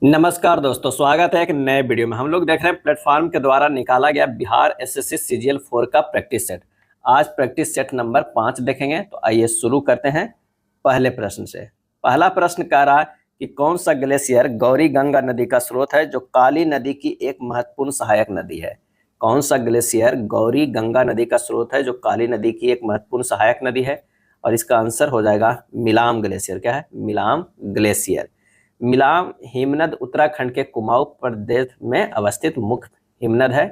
नमस्कार दोस्तों, स्वागत है एक नए वीडियो में। हम लोग देख रहे हैं प्लेटफॉर्म के द्वारा निकाला गया बिहार एसएससी सीजीएल 4 का प्रैक्टिस सेट। आज प्रैक्टिस सेट नंबर 5 देखेंगे। तो आइए शुरू करते हैं पहले प्रश्न से। पहला प्रश्न कह रहा है कि कौन सा ग्लेशियर गौरी गंगा नदी का स्रोत है जो काली नदी की एक महत्वपूर्ण सहायक नदी है। कौन सा ग्लेशियर गौरी गंगा नदी का स्रोत है जो काली नदी की एक महत्वपूर्ण सहायक नदी है। और इसका आंसर हो जाएगा मिलाम ग्लेशियर। क्या है? मिलाम ग्लेशियर। मिलाम हिमनद उत्तराखंड के कुमाऊं प्रदेश में अवस्थित मुख्य हिमनद है।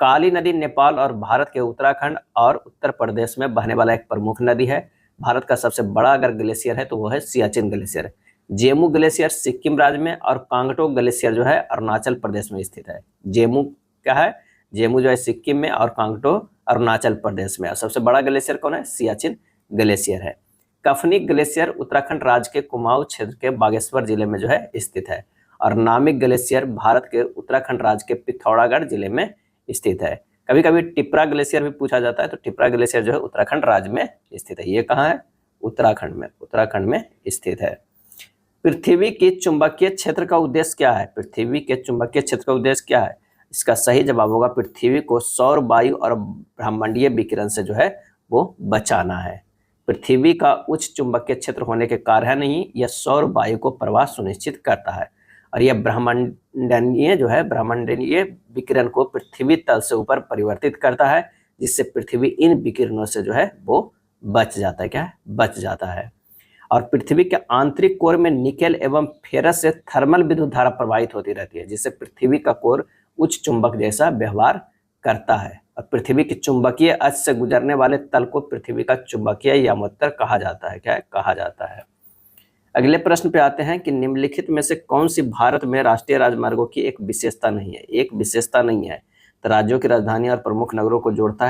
काली नदी नेपाल और भारत के उत्तराखंड और उत्तर प्रदेश में बहने वाला एक प्रमुख नदी है। भारत का सबसे बड़ा अगर ग्लेशियर है तो वो है सियाचिन ग्लेशियर। जेमू ग्लेशियर सिक्किम राज्य में और कांगटो ग्लेशियर जो है अरुणाचल प्रदेश में स्थित है। जेमू क्या है? जेमू जो है सिक्किम में और कांगटो अरुणाचल प्रदेश में। और सबसे बड़ा ग्लेशियर कौन है? सियाचिन ग्लेशियर है। कफनी ग्लेशियर उत्तराखंड राज्य के कुमाऊं क्षेत्र के बागेश्वर जिले में जो है स्थित है। और नामिक ग्लेशियर भारत के उत्तराखंड राज्य के पिथौरागढ़ जिले में स्थित है। कभी कभी टिपरा ग्लेशियर भी पूछा जाता है, तो टिपरा ग्लेशियर जो है उत्तराखंड राज्य में स्थित है। ये कहाँ है? उत्तराखंड में स्थित है। पृथ्वी की चुंबकीय क्षेत्र का उद्देश्य क्या है? पृथ्वी के चुंबकीय क्षेत्र का उद्देश्य क्या है? इसका सही जवाब होगा पृथ्वी को सौर वायु और ब्रह्मांडीय विकिरण से जो है वो बचाना है। पृथ्वी का उच्च चुंबकीय क्षेत्र होने के कारण ही यह सौर वायु को प्रवाह सुनिश्चित करता है। और यह ब्रह्मांडीय विकिरण को पृथ्वी तल से ऊपर परिवर्तित करता है, जिससे पृथ्वी इन विकिरणों से जो है वो बच जाता है। क्या है? बच जाता है। और पृथ्वी के आंतरिक कोर में निकेल एवं फेरस से थर्मल विद्युत धारा प्रवाहित होती रहती है, जिससे पृथ्वी का कोर उच्च चुंबक जैसा व्यवहार करता है। और पृथ्वी की चुंबकीय अक्ष से गुजरने वाले तल को पृथ्वी का चुंबकीय यामोत्तर कहा जाता है। क्या है? कहा जाता है। अगले प्रश्न पे आते हैं कि निम्नलिखित में से कौन सी भारत में राष्ट्रीय राजमार्गों की एक विशेषता नहीं है। एक विशेषता नहीं है तो राज्यों की राजधानी और प्रमुख नगरों को जोड़ता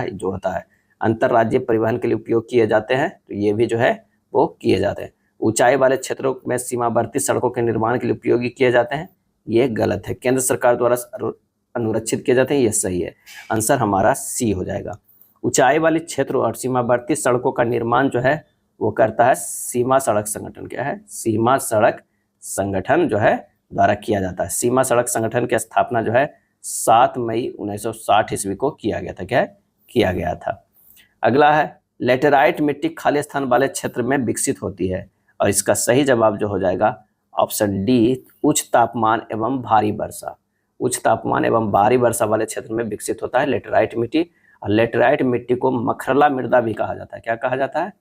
है। अंतरराज्यीय परिवहन के लिए उपयोग किए जाते हैं, तो ये भी जो है वो किए जाते हैं। ऊंचाई वाले क्षेत्रों में सीमावर्ती सड़कों के निर्माण के लिए उपयोगी किए जाते हैं, ये गलत है। केंद्र सरकार द्वारा अनुरक्षित किए जाते हैं, ये सही है। आंसर हमारा सी हो जाएगा। ऊंचाई वाले क्षेत्रों और सीमावर्ती सड़कों का निर्माण जो है वो करता है सीमा सड़क संगठन। क्या है? सीमा सड़क संगठन जो है द्वारा किया जाता है। सीमा सड़क संगठन की स्थापना जो है 7 मई 1960 ईस्वी को किया गया था। क्या है? किया गया था। अगला है लेटेराइट मिट्टी खाली स्थान वाले क्षेत्र में विकसित होती है। और इसका सही जवाब जो हो जाएगा ऑप्शन डी, उच्च तापमान एवं भारी वर्षा। उच्च तापमान एवं भारी वर्षा वाले क्षेत्र में विकसित होता है लेटेराइट मिट्टी। और लेटेराइट मिट्टी को मखरला मृदा भी कहा जाता है। क्या कहा जाता है?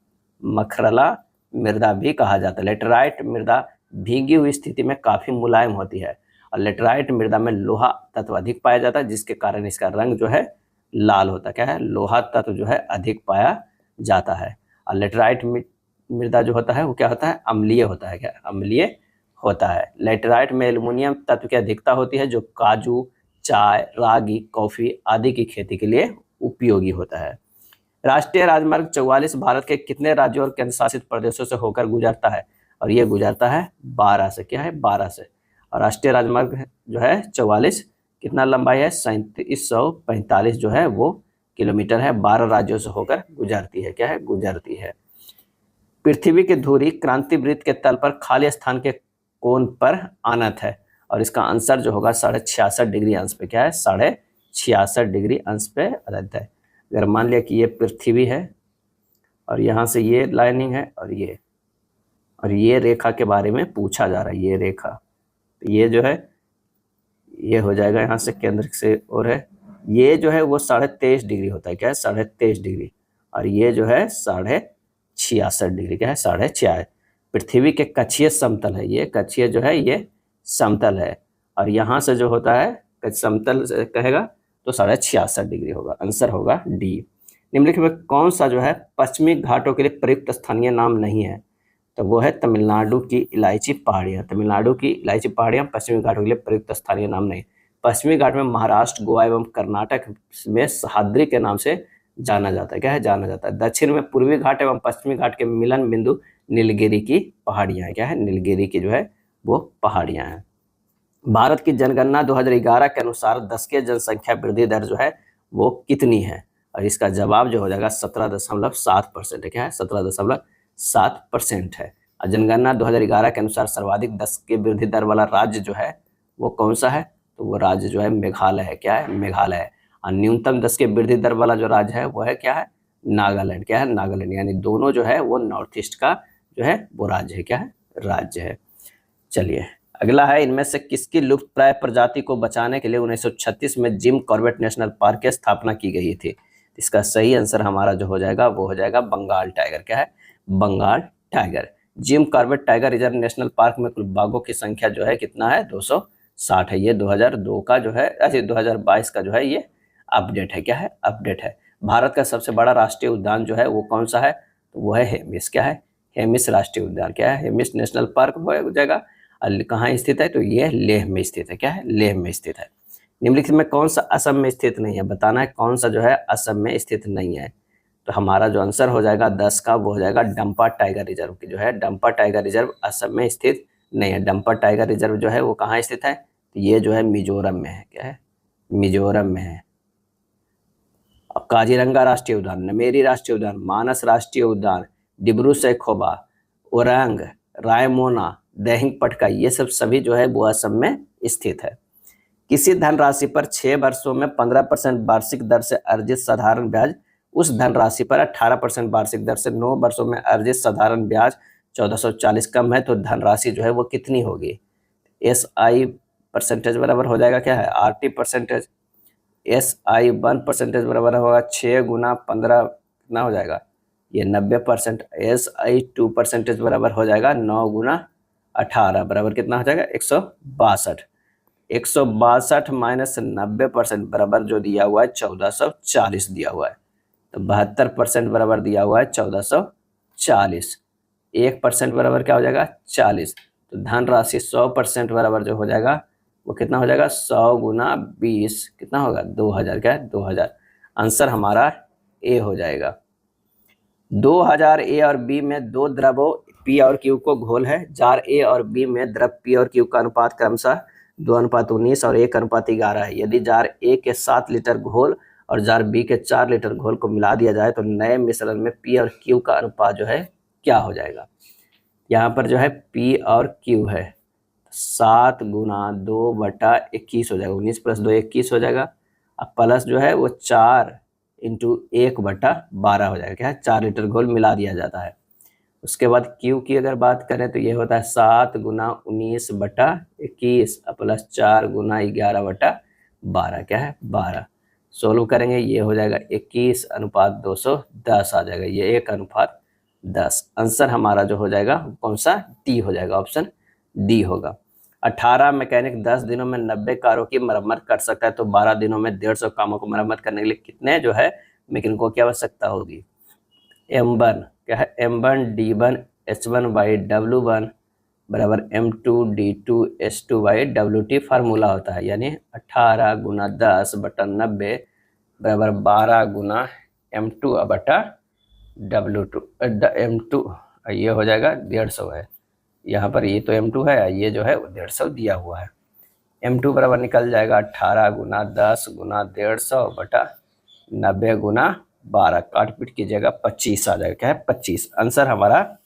मखरला मृदा भी कहा जाता है। लेटेराइट मृदा भीगी हुई स्थिति में काफी मुलायम होती है। और लेटेराइट मृदा में लोहा तत्व अधिक पाया जाता है, जिसके कारण इसका रंग जो है लाल होता है। क्या है? लोहा तत्व जो है अधिक पाया जाता है। और लेटेराइट मृदा जो होता है वो क्या होता है? अम्लीय होता है। क्या? अम्लीय होता है। लेटेराइट में एल्युमिनियम तत्व की अधिकता होती है, जो काजू, चाय, रागी, कॉफी आदि की खेती के लिए उपयोगी होता है। राष्ट्रीय राजमार्ग 44 भारत के कितने राज्यों और केंद्र शासित प्रदेशों से होकर गुजरता है? और ये गुजरता है 12 से। क्या है? 12 से। और राष्ट्रीय राजमार्ग जो है 44 कितना लंबाई है? 3745 जो है वो किलोमीटर है। 12 राज्यों से होकर गुजरती है। क्या है? गुजरती है। पृथ्वी की धुरी क्रांति वृत्त के तल पर खाली स्थान के कोण पर आनत है। और इसका आंसर जो होगा 66.5 डिग्री अंश पे। क्या है? 66.5 डिग्री अंश पे आनत है। अगर मान लिया कि ये पृथ्वी है और यहाँ से ये लाइनिंग है और ये रेखा के बारे में पूछा जा रहा है। ये रेखा, तो ये जो है ये हो जाएगा यहाँ से केंद्र से, और है ये जो है वो 23.5 डिग्री होता है। क्या है? 23.5 डिग्री। और ये जो है 66.5 डिग्री। क्या है? 66.5। पृथ्वी के कक्षीय समतल है। ये कक्षीय जो है ये समतल है। और यहाँ से जो होता है समतल कहेगा तो 66.5 डिग्री होगा। आंसर होगा डी। निम्नलिखित में कौन सा जो है पश्चिमी घाटों के लिए प्रयुक्त स्थानीय नाम नहीं है? तो वो है तमिलनाडु की इलायची पहाड़ियाँ। तमिलनाडु की इलायची पहाड़ियाँ पश्चिमी घाटों के लिए प्रयुक्त स्थानीय नाम नहीं। पश्चिमी घाट में महाराष्ट्र, गोवा एवं कर्नाटक में सह्याद्री के नाम से जाना जाता है। क्या है? जाना जाता है। दक्षिण में पूर्वी घाट एवं पश्चिमी घाट के मिलन बिंदु नीलगिरी की पहाड़ियाँ। क्या है? नीलगिरी की जो है वो पहाड़ियाँ हैं। भारत की जनगणना 2011 के अनुसार 10 के जनसंख्या वृद्धि दर जो है वो कितनी है? और इसका जवाब जो हो जाएगा 17.7% है। क्या है? 17.7% है। और जनगणना 2011 के अनुसार सर्वाधिक 10 के वृद्धि दर वाला राज्य जो है वो कौन सा है, तो वो राज्य जो है मेघालय है। क्या है, मेघालय है। और न्यूनतम 10 के वृद्धि दर वाला जो राज्य है वो है क्या है, नागालैंड। क्या है, नागालैंड। यानी दोनों जो है वो नॉर्थ ईस्ट का जो है वो राज्य है। क्या है, राज्य है। चलिए अगला है, इनमें से किसकी लुप्त प्राय प्रजाति को बचाने के लिए 1936 में जिम कॉर्बेट नेशनल पार्क की स्थापना की गई थी। इसका सही आंसर हमारा जो हो जाएगा वो हो जाएगा बंगाल टाइगर। क्या है, Bengal tiger. Jim Corbett tiger reserve national park में कुल बाघों की संख्या जो है कितना है, 260 है। ये 2002 का जो है, अच्छा 2022 का जो है ये अपडेट है। क्या है, अपडेट है। भारत का सबसे बड़ा राष्ट्रीय उद्यान जो है वो कौन सा है, तो वो है हेमिस। क्या है, हेमिस राष्ट्रीय उद्यान। क्या है, हेमिस नेशनल पार्क हो जाएगा। कहाँ स्थित है, तो ये लेह में स्थित है। क्या है, लेह में स्थित है। निम्नलिखित में कौन सा असम में स्थित नहीं है, बताना है कौन सा जो है असम में स्थित नहीं है। तो हमारा जो आंसर हो जाएगा 10 का वो हो जाएगा डंपा टाइगर रिजर्व की जो है, डंपा टाइगर रिजर्व असम में स्थित नहीं है। डंपा टाइगर रिजर्व जो है वो कहाँ स्थित है, तो ये जो है मिजोरम में है। क्या है, मिजोरम में है। अब काजीरंगा राष्ट्रीय उद्यान, नमेरी राष्ट्रीय उद्यान, मानस राष्ट्रीय उद्यान, डिब्रू सैखोवा, ओरंग, रायमोना, दहिंग पटका, ये सब सभी जो है वो असम में स्थित है। किसी धनराशि पर 6 वर्षों में 15% वार्षिक दर से अर्जित साधारण ब्याज उस धनराशि पर 18% वार्षिक दर से 9 वर्षों में अर्जित साधारण ब्याज 1440 कम है, तो धनराशि जो है वो कितनी होगी। SI परसेंटेज बराबर हो जाएगा क्या है, RT परसेंटेज। SI 1% बराबर होगा 6 गुना 15 कितना हो जाएगा, ये 90%। SI 2% बराबर हो जाएगा 9 गुना 18 बराबर कितना हो जाएगा 162। 162 माइनस 90% बराबर जो दिया हुआ है 1440 दिया हुआ है, तो 72% बराबर दिया हुआ है 1440। 1% बराबर क्या हो जाएगा 40, तो धनराशि 100% बराबर जो हो जाएगा वो कितना हो जाएगा 100 गुना 20 कितना होगा 2000। क्या है 2000। आंसर हमारा ए हो जाएगा। 2000 ए और बी में दो द्रवों पी और क्यू को घोल है। जार ए और बी में द्रव पी और क्यू का अनुपात क्रमशः 2:19 और 1:11 है। यदि जार ए के 7 लीटर घोल और जार बी के 4 लीटर घोल को मिला दिया जाए तो नए मिश्रण में पी और क्यू का अनुपात जो है क्या हो जाएगा। यहाँ पर जो है पी और क्यू है 7 गुना 2/21 हो जाएगा, 19 + 2 21 हो जाएगा। अब प्लस जो है वो 4 इंटू 1/12 हो जाएगा। क्या है 4 लीटर घोल मिला दिया जाता है। उसके बाद क्यू की अगर बात करें तो ये होता है 7 गुना 19/21 प्लस 4 गुना 11/12। क्या है 12। सोल्व करेंगे ये हो जाएगा 21:210 आ जाएगा, ये 1:10। आंसर हमारा जो हो जाएगा कौन सा, डी हो जाएगा, ऑप्शन डी होगा। 18 मैकेनिक 10 दिनों में 90 कारों की मरम्मत कर सकता है, तो 12 दिनों में 150 कामों को मरम्मत करने के लिए कितने जो है मैकेनिकों की आवश्यकता होगी। M1 क्या है, M1 D1 H1/W1 बराबर M2 D2 H2/WT फार्मूला होता है। यानी 18 गुना 10/90 बराबर 12 गुना M2/W2 M2 ये हो जाएगा 150 है। यहाँ पर ये तो M2 है, ये जो है 150 दिया हुआ है। M2 बराबर निकल जाएगा 18 गुना 10 गुना 150/90 गुना 12, काट पीट कीजिएगा 25 आ जाएगा। क्या है 25। आंसर हमारा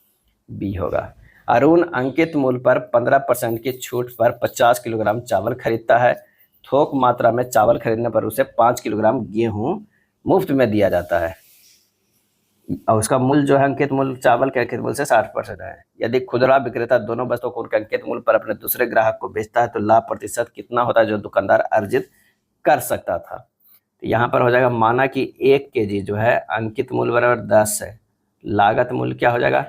बी होगा। अरुण अंकित मूल्य पर 15% की छूट पर 50 किलोग्राम चावल खरीदता है। थोक मात्रा में चावल खरीदने पर उसे 5 किलोग्राम गेहूं मुफ्त में दिया जाता है और उसका मूल्य जो है अंकित मूल्य चावल के अंकित मूल्य से 60% है। यदि खुदरा विक्रेता दोनों वस्तुओं को उनके अंकित मूल्य पर अपने दूसरे ग्राहक को बेचता है तो लाभ प्रतिशत कितना होता है जो दुकानदार अर्जित कर सकता था। तो यहाँ पर हो जाएगा, माना कि 1 केजी जो है अंकित मूल्य बराबर 10 है, लागत मूल्य क्या हो जाएगा,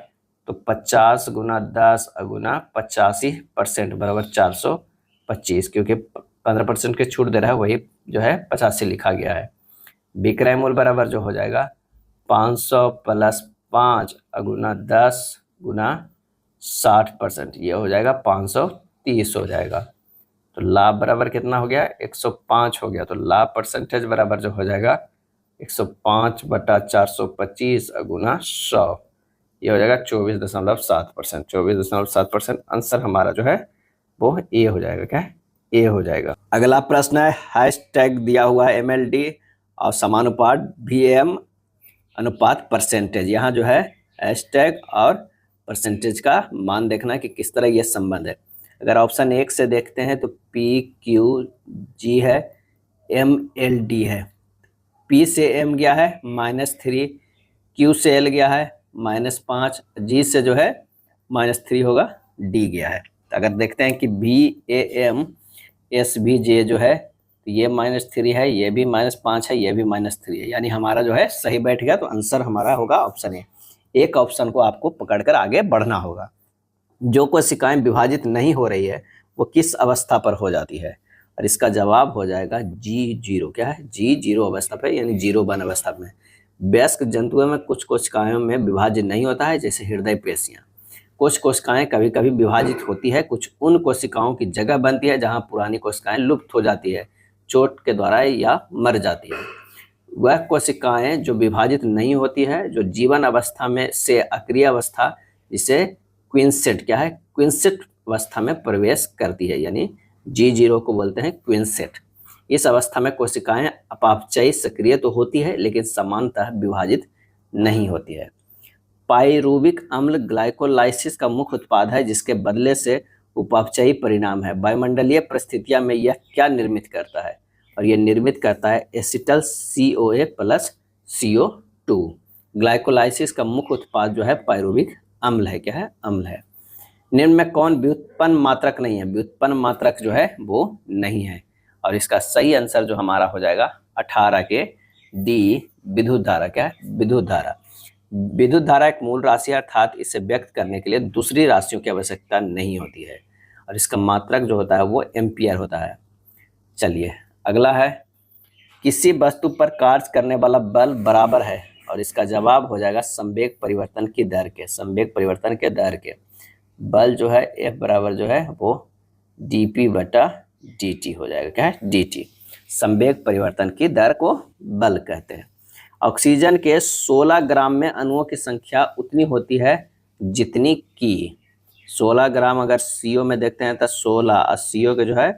तो 50 गुना 10 गुना 85% बराबर 425, क्योंकि 15% की छूट दे रहा है वही जो है 85 लिखा गया है। विक्रय मूल्य बराबर जो हो जाएगा 500 + 5 गुना 10 गुना 60%, ये हो जाएगा 530 हो जाएगा। तो लाभ बराबर कितना हो गया 105 हो गया, तो लाभ परसेंटेज बराबर जो हो जाएगा 105/425 गुना 100, ये हो जाएगा 24.7%। 24.7% आंसर हमारा जो है वो ए हो जाएगा। क्या है ए हो जाएगा। अगला प्रश्न है, हैशटैग दिया हुआ है MLD और समानुपात VAM अनुपात परसेंटेज। यहाँ जो है हैशटैग और परसेंटेज का मान देखना कि किस तरह ये संबंध है। अगर ऑप्शन 1 से देखते हैं तो पी क्यू जी है, एम एल डी है। पी से एम गया है -3, क्यू से एल गया है -5, जी से जो है -3 होगा, डी गया है। तो अगर देखते हैं कि बी ए एम एस भी जे जो है, तो ये -3 है, ये भी -5 है, ये भी -3 है, यानी हमारा जो है सही बैठ गया। तो आंसर हमारा होगा ऑप्शन ए। एक ऑप्शन को आपको पकड़कर आगे बढ़ना होगा। जो कोशिकाएं विभाजित नहीं हो रही है वो किस अवस्था पर हो जाती है, और इसका जवाब हो जाएगा G0। क्या है? G0 अवस्था पे, यानी 0 अवस्था में। वयस्क जंतुओं में कुछ कोशिकाओं में विभाजित नहीं होता है, जैसे हृदय पेशियां। कुछ कोशिकाएं कभी कभी विभाजित होती है, कुछ उन कोशिकाओं की जगह बनती है जहां पुरानी कोशिकाएं लुप्त हो जाती है, चोट के द्वारा या मर जाती है। वह कोशिकाएं जो विभाजित नहीं होती है, जो जीवन अवस्था में से अक्रिय अवस्था, जिसे क्विंसेट, क्या है? क्विंसेट अवस्था में प्रवेश करती है, यानी G0 को बोलते हैं क्विंसेट। इस अवस्था में कोशिकाएं अपापचयी सक्रिय तो होती है, लेकिन समानतः विभाजित नहीं होती है। पाइरूविक अम्ल ग्लाइकोलाइसिस का मुख्य उत्पाद है, जिसके बदले से उपापचयी परिणाम है। वायुमंडलीय परिस्थितियां में यह क्या निर्मित करता है? और यह निर्मित करता है acetal CoA plus CO2। Glycolysis का मुख्य उत्पाद जो है पाइरूविक अम्ल है। क्या है? अम्ल है। निम्न में कौन व्युत्पन्न मात्रक नहीं है? व्युत्पन्न मात्रक जो है वो नहीं है, और इसका सही आंसर जो हमारा हो जाएगा 18 के डी, विद्युत धारा। क्या है? विद्युत धारा। विद्युत धारा एक मूल राशि है, अर्थात इसे व्यक्त करने के लिए दूसरी राशियों की आवश्यकता नहीं होती है, और इसका मात्रक जो होता है वो एम्पियर होता है। चलिए अगला है, किसी वस्तु पर कार्य करने वाला बल बराबर है, और इसका जवाब हो जाएगा संवेग परिवर्तन की दर के। संवेग परिवर्तन के दर के बल जो है F बराबर जो है वो dP बटा dt हो जाएगा। क्या है? dt। संवेग परिवर्तन की दर को बल कहते हैं। ऑक्सीजन के 16 ग्राम में अणुओं की संख्या उतनी होती है जितनी की 16 ग्राम अगर CO में देखते हैं तो 16, और CO के जो है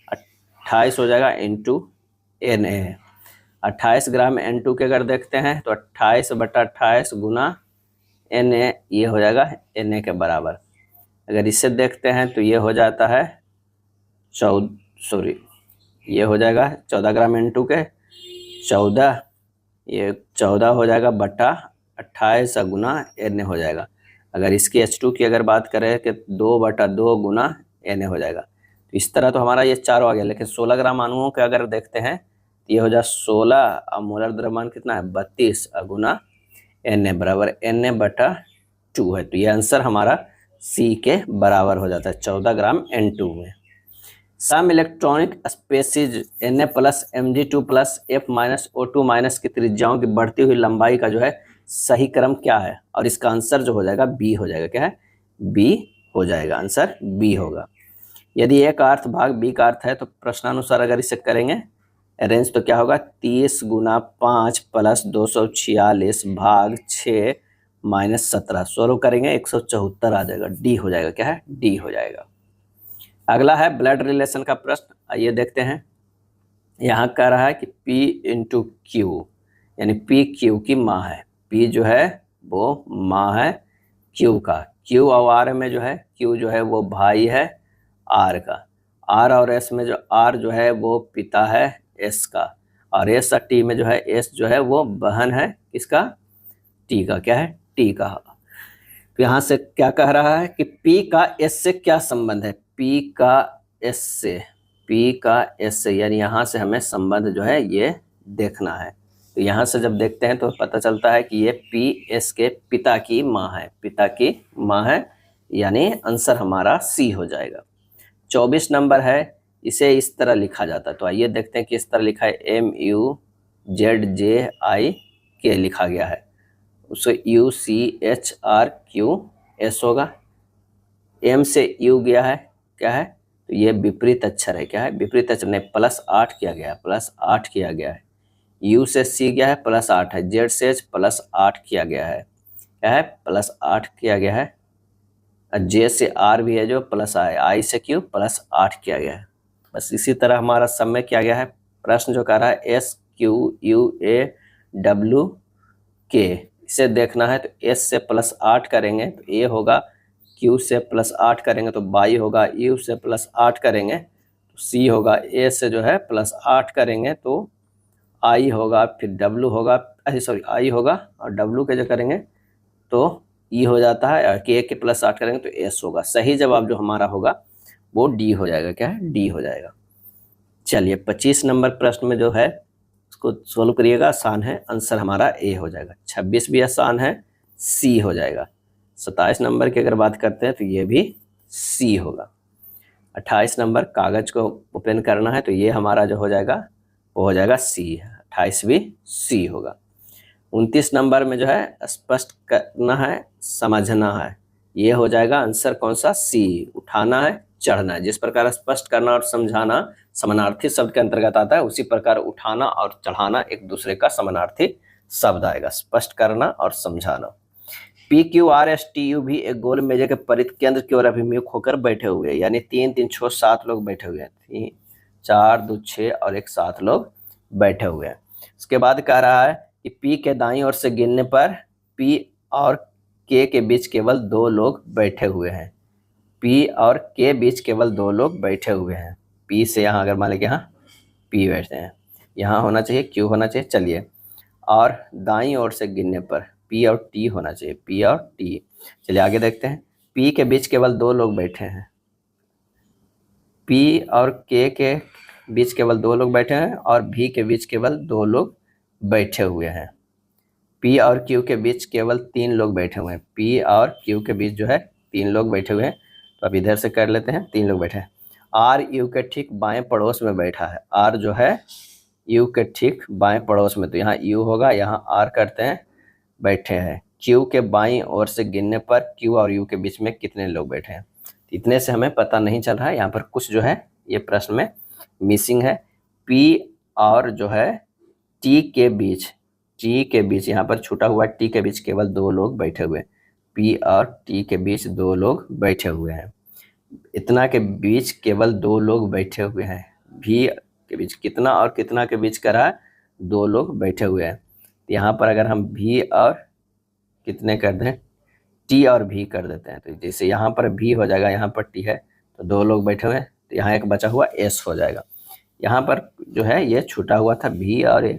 28 हो जाएगा इंटू Na। 28 ग्राम N2 के अगर देखते हैं तो 28 बटा 28 गुना Na, ये हो जाएगा Na के बराबर। अगर इसे देखते हैं तो ये हो जाता है ये हो जाएगा 14 ग्राम N2 के 14, ये 14 हो जाएगा बटा 28 गुना Na हो जाएगा। अगर इसकी H2 की अगर बात करें कि 2 बटा 2 गुना Na हो जाएगा। तो इस तरह तो हमारा ये चारों आ गया, लेकिन 16 ग्राम अणुओं के अगर देखते हैं तो ये हो जाए 16, और मोलर द्रव्यमान कितना है? 32 गुना Na बराबर Na बटा 2 है। तो ये आंसर हमारा C के बराबर हो जाता है 14 ग्राम N2 में। Some electronic species Na plus Mg2 plus F minus O2 minus की त्रिज्याओं की बढ़ती हुई लंबाई का जो है सही क्रम क्या है? और इसका आंसर जो हो जाएगा B हो जाएगा। क्या है? B हो जाएगा, आंसर B होगा। यदि A का अर्थ भाग B का अर्थ है तो प्रश्नानुसार अगर इसे करेंगे अरेंज तो क्या होगा? 30 गुना 5 प्लस 246 भाग 6 माइनस 17, सोल्व करेंगे 174 आ जाएगा। डी हो जाएगा। क्या है? डी हो जाएगा। अगला है ब्लड रिलेशन का प्रश्न, आइए देखते हैं। यहाँ कह रहा है कि P इंटू क्यू, यानी P क्यू की माँ है। P जो है वो माँ है Q का। Q और R में जो है Q जो है वो भाई है R का। R और S में जो R जो है वो पिता है S का, और S और T में जो है S जो है वो बहन है किसका? T का। क्या है? T का। तो यहाँ से क्या कह रहा है कि P का S से क्या संबंध है? P का S से, P का S से, यानी यहाँ से हमें संबंध जो है ये देखना है। तो यहाँ से जब देखते हैं तो पता चलता है कि ये P S के पिता की माँ है, पिता की माँ है, यानी आंसर हमारा C हो जाएगा। 24 नंबर है, इसे इस तरह लिखा जाता है। तो आइए देखते हैं कि इस तरह लिखा है MUZJIK लिखा गया है, उससे UCHRQS होगा। M से U गया है, क्या है? तो ये विपरीत अक्षर है। क्या है? विपरीत अक्षर नहीं, +8 किया गया है, +8 किया गया है। U से C गया है, +8 है। Z से H +8 किया गया है। क्या है? +8 किया गया है। J से R भी है जो प्लस I से Q +8 किया गया है। बस इसी तरह हमारा सब में किया गया है। प्रश्न जो कह रहा है SQUAWK, इसे देखना है तो S से +8 करेंगे तो ये होगा Q से +8 करेंगे तो y होगा, U से +8 करेंगे तो C होगा, A से जो है +8 करेंगे तो I होगा, फिर W होगा, सॉरी I होगा, और W के जो करेंगे तो E हो जाता है, और K के +8 करेंगे तो S होगा। सही जवाब जो हमारा होगा वो D हो जाएगा। क्या है? D हो जाएगा। चलिए 25 नंबर प्रश्न में जो है उसको सोल्व करिएगा, आसान है, आंसर हमारा A हो जाएगा। 26 भी आसान है, C हो जाएगा। 27 नंबर की अगर बात करते हैं तो ये भी C होगा। 28 नंबर कागज को ओपन करना है तो ये हमारा जो हो जाएगा वो हो जाएगा C, 28 भी C होगा। 29 नंबर में जो है स्पष्ट करना है, समझना है, ये हो जाएगा आंसर कौन सा? C, उठाना है, चढ़ना है। जिस प्रकार स्पष्ट करना और समझाना समानार्थी शब्द के अंतर्गत आता है, उसी प्रकार उठाना और चढ़ाना एक दूसरे का समानार्थी शब्द आएगा, स्पष्ट करना और समझाना। PQRSTU भी एक गोल मेजे के परिध केंद्र की ओर अभिमुख होकर बैठे हुए, यानी 3 3 6 7 लोग बैठे हुए हैं, 3 4 2 6 और एक 7 लोग बैठे हुए हैं। उसके बाद कह रहा है कि P के दाईं ओर से गिनने पर P और K के बीच केवल 2 लोग बैठे हुए हैं। P और K बीच केवल 2 लोग बैठे हुए हैं। P से यहाँ अगर मान लें कि यहाँ P बैठते हैं, यहाँ होना चाहिए Q होना चाहिए। चलिए, और दाईं ओर से गिनने पर P और T होना चाहिए, P और T। चलिए आगे देखते हैं। P के बीच केवल 2 लोग बैठे हैं, P और K के बीच केवल 2 लोग बैठे हैं, और V के बीच केवल 2 लोग बैठे हुए हैं। P और Q के बीच केवल 3 लोग बैठे हुए हैं, P और Q के बीच जो है 3 लोग बैठे हुए हैं। तो अब इधर से कर लेते हैं, 3 लोग बैठे हैं। R U के ठीक बाएं पड़ोस में बैठा है, R जो है U के ठीक बाएं पड़ोस में, तो यहाँ U होगा, यहाँ R करते हैं, बैठे हैं। Q के बाईं ओर से गिनने पर Q और U के बीच में कितने लोग बैठे हैं? इतने से हमें पता नहीं चल रहा है, यहाँ पर कुछ जो है ये प्रश्न में मिसिंग है। P और जो है T के बीच यहाँ पर छूटा हुआ T के बीच केवल 2 लोग बैठे हुए हैं। P और T के बीच 2 लोग बैठे हुए हैं। इतना के बीच केवल 2 लोग बैठे हुए हैं। V के बीच कितना और कितना के बीच करा है? 2 लोग बैठे हुए हैं। यहाँ पर अगर हम V और कितने कर दें, T और V कर देते हैं, तो जैसे यहाँ पर V हो जाएगा, यहाँ पर T है, तो 2 लोग बैठे हुए हैं, तो यहाँ एक बचा हुआ S हो जाएगा। यहाँ पर जो है ये छूटा हुआ था V और A।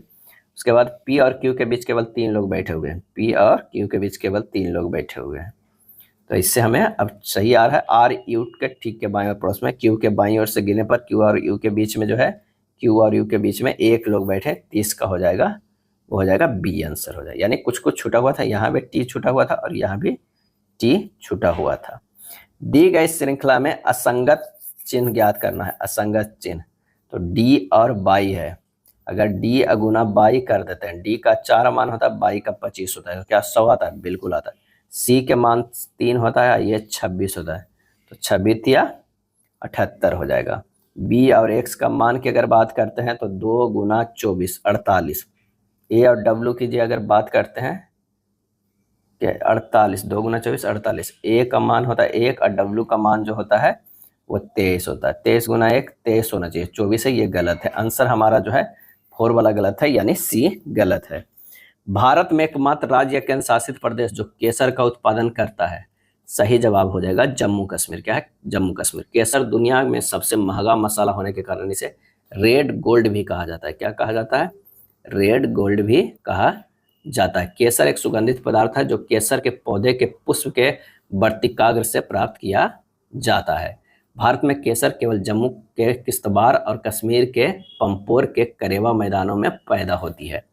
उसके बाद P और Q के बीच केवल 3 लोग बैठे हुए हैं, P और Q के बीच केवल 3 लोग बैठे हुए हैं। तो इससे हमें अब सही आ रहा है, R U के ठीक के बाईं ओर पड़ोस में, Q के बाईं ओर से गिने पर Q और U के बीच में जो है, Q और U के बीच में 1 लोग बैठे, 30 का हो जाएगा, वो हो जाएगा B, आंसर हो जाएगा। यानी कुछ कुछ छूटा हुआ था, यहाँ भी T छूटा हुआ था और यहाँ भी T छूटा हुआ था। दी गई श्रृंखला में असंगत चिन्ह ज्ञात करना है। असंगत चिन्ह तो D और बाई है। अगर D अगुना बाई कर देते हैं, D का 4 मान होता है, बाई का 25 होता है, तो क्या 100 आता है? बिल्कुल आता है। C के मान 3 होता है, ये 26 होता है, तो 26 या 78 हो जाएगा। B और X का मान की अगर बात करते हैं तो 2 गुना 24 48। A और W की जी अगर बात करते हैं क्या, 48, 2 गुना 24 48। A का मान होता है 1 और W का मान जो होता है वो 23 होता है। 23 गुना 1 23 होना चाहिए, 24 है, ये गलत है। आंसर हमारा जो है 4 वाला गलत है, यानी C गलत है। भारत में एकमात्र राज्य या केंद्र शासित प्रदेश जो केसर का उत्पादन करता है, सही जवाब हो जाएगा जम्मू कश्मीर। क्या है? जम्मू कश्मीर। केसर दुनिया में सबसे महंगा मसाला होने के कारण इसे रेड गोल्ड भी कहा जाता है। क्या कहा जाता है? रेड गोल्ड भी कहा जाता है। केसर एक सुगंधित पदार्थ है जो केसर के पौधे के पुष्प के वर्तिकाग्र से प्राप्त किया जाता है। भारत में केसर केवल जम्मू के किश्तवाड़ और कश्मीर के पंपोर के करेवा मैदानों में पैदा होती है।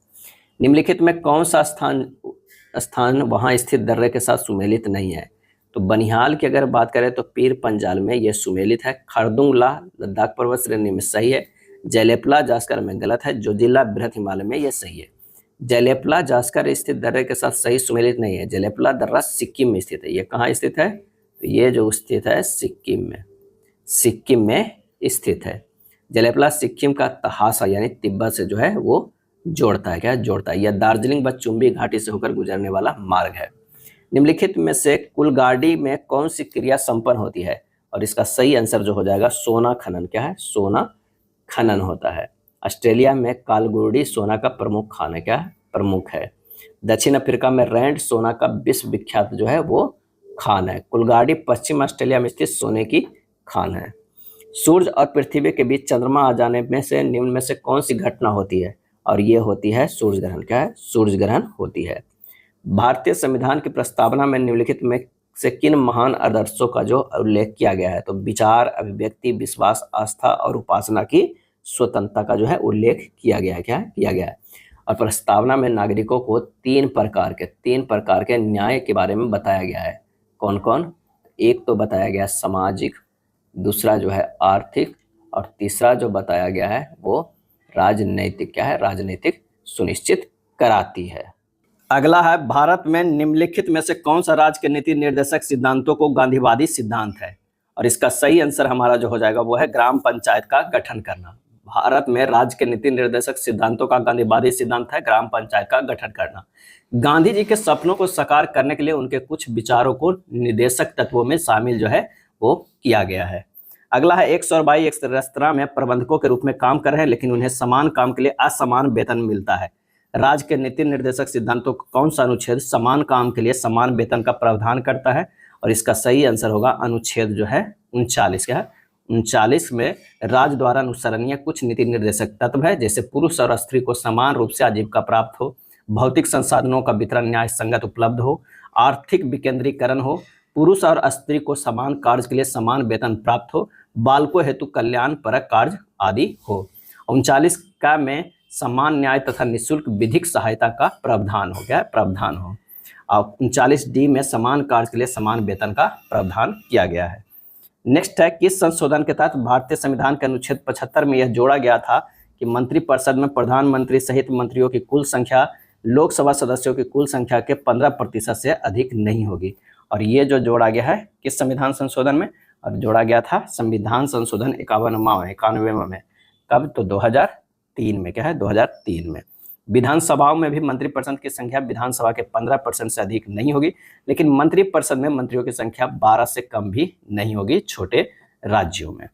निम्नलिखित में कौन सा स्थान वहां स्थित दर्रे के साथ सुमेलित नहीं है? तो बनिहाल की अगर बात करें तो पीर पंजाल में यह सुमेलित है। खरदुंगला लद्दाख पर्वत श्रेणी में सही है। जैलेपला जास्कर में गलत है। जोजिला बृहत हिमालय में यह सही है। जैलेपला जास्कर स्थित दर्रे के साथ सही सुमेलित नहीं है। जैलेपला दर्रा सिक्किम में स्थित है। ये कहाँ स्थित है? तो ये जो स्थित है सिक्किम में, सिक्किम में स्थित है। जैलेपला सिक्किम का तहासा यानी तिब्बत से जो है वो जोड़ता है। क्या जोड़ता है? यह दार्जिलिंग व चुंबी घाटी से होकर गुजरने वाला मार्ग है। निम्नलिखित में से कुलगाड़ी में कौन सी क्रिया संपन्न होती है? और इसका सही आंसर जो हो जाएगा सोना खनन। क्या है? सोना खनन होता है। ऑस्ट्रेलिया में कालगुडी सोना का प्रमुख खान है। क्या है? प्रमुख है। दक्षिण अफ्रीका में रैंड सोना का विश्व विख्यात जो है वो खान है। कुलगाड़ी पश्चिम ऑस्ट्रेलिया में स्थित सोने की खान है। सूर्य और पृथ्वी के बीच चंद्रमा आ जाने में से निम्न में से कौन सी घटना होती है? और ये होती है सूर्य ग्रहण। क्या है? सूर्य ग्रहण होती है। भारतीय संविधान की प्रस्तावना में निम्नलिखित में से किन महान आदर्शों का जो उल्लेख किया गया है? तो विचार, अभिव्यक्ति, विश्वास, आस्था और उपासना की स्वतंत्रता का जो है उल्लेख किया गया है। क्या किया गया है? और प्रस्तावना में नागरिकों को तीन प्रकार के न्याय के बारे में बताया गया है। कौन कौन? एक तो बताया गया सामाजिक, दूसरा जो है आर्थिक, और तीसरा जो बताया गया है वो राजनैतिक। क्या है? राजनीतिक सुनिश्चित कराती है। अगला है, भारत में निम्नलिखित में से कौन सा राज्य के नीति निर्देशक सिद्धांतों को गांधीवादी सिद्धांत है? और इसका सही आंसर हमारा जो हो जाएगा वो है ग्राम पंचायत का गठन करना। भारत में राज्य के नीति निर्देशक सिद्धांतों का गांधीवादी सिद्धांत है ग्राम पंचायत का गठन करना। गांधी जी के सपनों को साकार करने के लिए उनके कुछ विचारों को निर्देशक तत्वों में शामिल जो है वो किया गया है। अगला है, एक सौरबाई एक रेस्तरां में प्रबंधकों के रूप में काम कर रहे हैं, लेकिन उन्हें समान काम के लिए असमान वेतन मिलता है। राज्य के नीति निर्देशक सिद्धांतों का कौन सा अनुच्छेद समान काम के लिए समान वेतन का प्रावधान करता है? और इसका सही आंसर होगा अनुच्छेद जो है 39। क्या है? 39 में राज्य द्वारा अनुसरणीय कुछ नीति निर्देशक तत्व है, जैसे पुरुष और स्त्री को समान रूप से आजीविका प्राप्त हो, भौतिक संसाधनों का वितरण न्याय संगत उपलब्ध हो, आर्थिक विकेंद्रीकरण हो, पुरुष और स्त्री को समान कार्य के लिए समान वेतन प्राप्त हो, बालकों हेतु कल्याण परक कार्य आदि हो। 39 का में समान न्याय तथा निःशुल्क विधिक सहायता का प्रावधान हो गया, प्रावधान हो। और 39D में समान कार्य के लिए समान वेतन का प्रावधान किया गया है। नेक्स्ट है, किस संशोधन के तहत भारतीय संविधान के अनुच्छेद 75 में यह जोड़ा गया था कि मंत्रिपरिषद में प्रधानमंत्री सहित मंत्रियों की कुल संख्या लोकसभा सदस्यों की कुल संख्या के 15% से अधिक नहीं होगी? और ये जो जोड़ा गया है किस संविधान संशोधन में? और जोड़ा गया था संविधान संशोधन 91वां में। कब? तो 2003 में। क्या है? 2003 में। विधानसभाओं में भी मंत्रिपरिषद की संख्या विधानसभा के 15% से अधिक नहीं होगी, लेकिन मंत्रिपरिषद में मंत्रियों की संख्या 12 से कम भी नहीं होगी छोटे राज्यों में।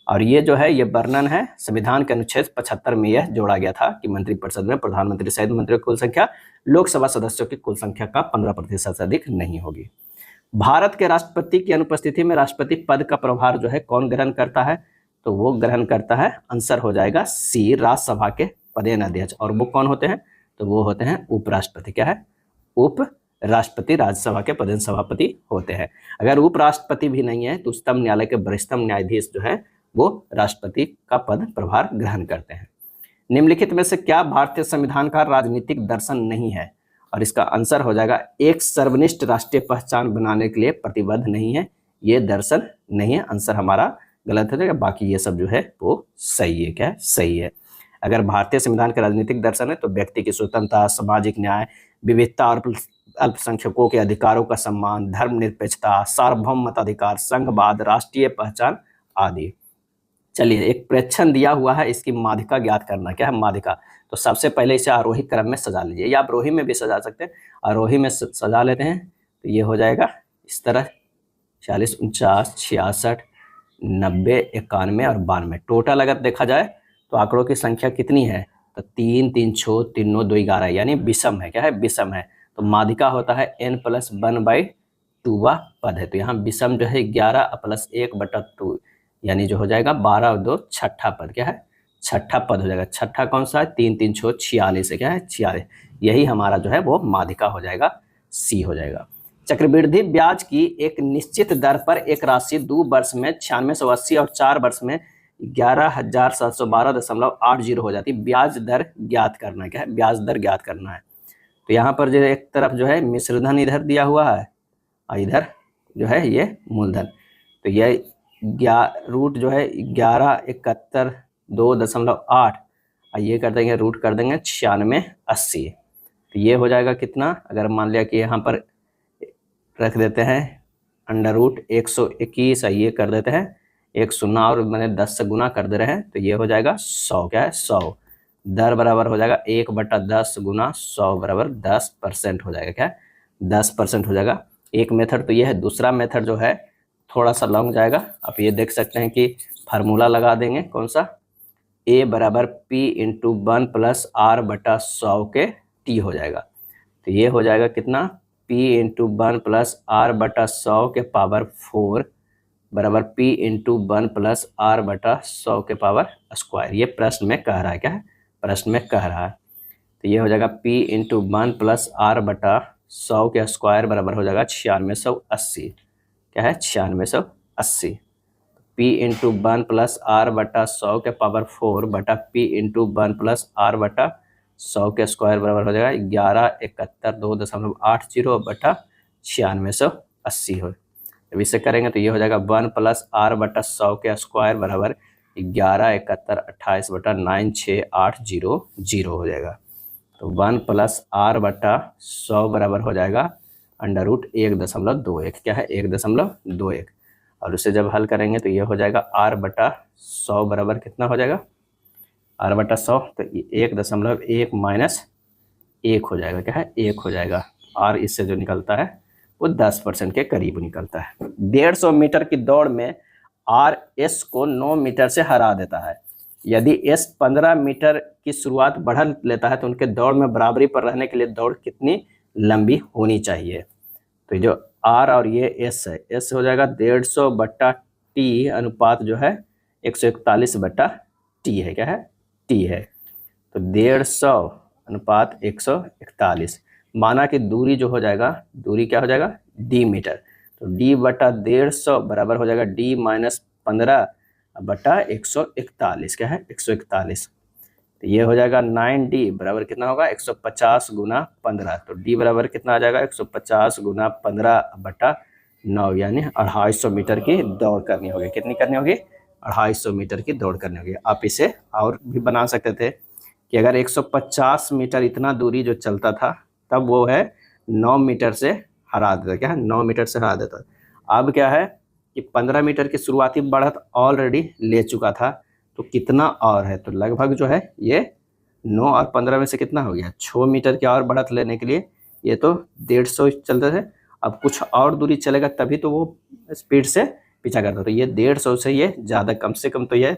और ये जो है ये वर्णन है संविधान के अनुच्छेद 75 में यह जोड़ा गया था कि मंत्रिपरिषद में प्रधानमंत्री सहित मंत्रियों की कुल संख्या लोकसभा सदस्यों की कुल संख्या का 15% से अधिक नहीं होगी। भारत के राष्ट्रपति की अनुपस्थिति में राष्ट्रपति पद का प्रभार जो है कौन ग्रहण करता है? तो वो ग्रहण करता है, आंसर हो जाएगा सी, राज्यसभा के पदेन अध्यक्ष। और वो कौन होते हैं? तो वो होते हैं उपराष्ट्रपति। क्या है? उपराष्ट्रपति राज्यसभा के पदेन सभापति होते हैं। अगर उपराष्ट्रपति भी नहीं है तो उच्चतम न्यायालय के वरिष्ठतम न्यायाधीश जो है वो राष्ट्रपति का पद प्रभार ग्रहण करते हैं। निम्नलिखित में से क्या भारतीय संविधान का राजनीतिक दर्शन नहीं है? और इसका आंसर हो जाएगा एक सर्वनिष्ठ राष्ट्रीय पहचान बनाने के लिए प्रतिबद्ध नहीं है। ये दर्शन नहीं है, आंसर हमारा गलत हो जाएगा। बाकी ये सब जो है वो सही है। क्या है? सही है। अगर भारतीय संविधान के राजनीतिक दर्शन है तो व्यक्ति की स्वतंत्रता, सामाजिक न्याय, विविधता और अल्पसंख्यकों के अधिकारों का सम्मान, धर्मनिरपेक्षता, सार्वभौम मताधिकार, संघवाद, राष्ट्रीय पहचान आदि। चलिए, एक प्रेक्षण दिया हुआ है, इसकी माध्यिका ज्ञात करना। क्या है? माध्यिका। तो सबसे पहले इसे आरोही क्रम में सजा लीजिए, या आप आरोही में भी सजा सकते हैं। आरोही में सजा लेते हैं तो ये हो जाएगा इस तरह 40, 49, 66, 90, 91 और 92। टोटल अगर देखा जाए तो आंकड़ों की संख्या कितनी है? तो 3, 3, 6, 3, 9, 2, 11, यानी विषम है। क्या है? विषम है। तो माध्यिका होता है n+1/2 पद है। तो यहाँ विषम जो है 11 + 1/2, यानी जो हो जाएगा 12 और 2 छठा पद। क्या है? छठा पद हो जाएगा। छठा कौन सा है? 3, 3, 6, 46 है। क्या है? 46। यही हमारा जो है वो माध्यिका हो जाएगा, सी हो जाएगा। चक्रवृद्धि ब्याज की एक निश्चित दर पर एक राशि 2 वर्ष में 9680 और 4 वर्ष में 11,712.80 हो जाती है। ब्याज दर ज्ञात करना। क्या है? ब्याज दर ज्ञात करना है। तो यहाँ पर जो एक तरफ जो है मिश्रधन इधर दिया हुआ है और इधर जो है ये मूलधन। तो ये रूट जो है 1171.2.8 और ये कर देंगे रूट कर देंगे 9680। तो ये हो जाएगा कितना? अगर मान लिया कि यहाँ पर रख देते हैं √121 और ये कर देते हैं 1 और मैंने 10 से गुना कर दे रहे हैं, तो ये हो जाएगा 100। क्या है? 100। दर बराबर हो जाएगा 1/10 गुना 100 बराबर 10% हो जाएगा। क्या है? 10% हो जाएगा। एक मेथड तो ये है। दूसरा मेथड जो है थोड़ा सा लॉन्ग जाएगा। आप ये देख सकते हैं कि फार्मूला लगा देंगे। कौन सा? A = P × 1 + R/100 के T हो जाएगा। तो ये हो जाएगा कितना? P इंटू 1 प्लस आर बटा 100 के पावर 4 बराबर P इंटू 1 प्लस आर बटा 100 के पावर स्क्वायर। ये प्रश्न में कह रहा है, क्या है, प्रश्न में कह रहा है। तो ये हो जाएगा P इंटू 1 प्लस आर बटा 100 के स्क्वायर बराबर हो जाएगा 9680। क्या है, 9680। P इंटू 1 प्लस आर बटा 100 के पावर 4 बटा P इंटू 1 प्लस आर बटा 100 के स्क्वायर बराबर हो जाएगा 1171.280 बटा 9680 हो। अब इसे करेंगे तो ये हो जाएगा 1 प्लस आर बटा 100 के स्क्वायर बराबर 117128 बटा 96800 हो जाएगा। तो 1 प्लस आर बटा 100 बराबर हो जाएगा √1.21। क्या है, 1.21। और उसे जब हल करेंगे तो ये हो जाएगा आर बटा 100 बराबर कितना हो जाएगा, आर बटा 100 तो 1.1 माइनस 1 हो जाएगा। क्या है, 1 हो जाएगा। और इससे जो निकलता है वो 10% के करीब निकलता है। 150 मीटर की दौड़ में आर एस को 9 मीटर से हरा देता है। यदि एस 15 मीटर की शुरुआत बढ़ा लेता है तो उनके दौड़ में बराबरी पर रहने के लिए दौड़ कितनी लंबी होनी चाहिए। तो जो आर और ये एस है, एस हो जाएगा 150 बट्टा टी अनुपात जो है 141 बट्टा टी है। क्या है, टी है। तो 150 अनुपात 141। माना कि दूरी जो हो जाएगा, दूरी क्या हो जाएगा, डी मीटर। तो डी बटा 150 बराबर हो जाएगा डी माइनस 15 बटा 141। क्या है, 141। तो ये हो जाएगा 9D बराबर कितना होगा, 150 गुना 15। तो D बराबर कितना आ जाएगा, 150 गुना 15 बटा 9, यानी 250 मीटर की दौड़ करनी होगी। कितनी करनी होगी, 250 मीटर की दौड़ करनी होगी। आप इसे और भी बना सकते थे कि अगर 150 मीटर इतना दूरी जो चलता था तब वो है 9 मीटर से हरा देता। क्या है, 9 मीटर से हरा देता। अब क्या है कि 15 मीटर की शुरुआती बढ़त ऑलरेडी ले चुका था, तो कितना और है, तो लगभग जो है ये 9 और 15 में से कितना हो गया, 6 मीटर की और बढ़त लेने के लिए ये तो 150 चलते थे, अब कुछ और दूरी चलेगा तभी तो वो स्पीड से पीछा करता। तो ये 150 से ये ज़्यादा, कम से कम तो ये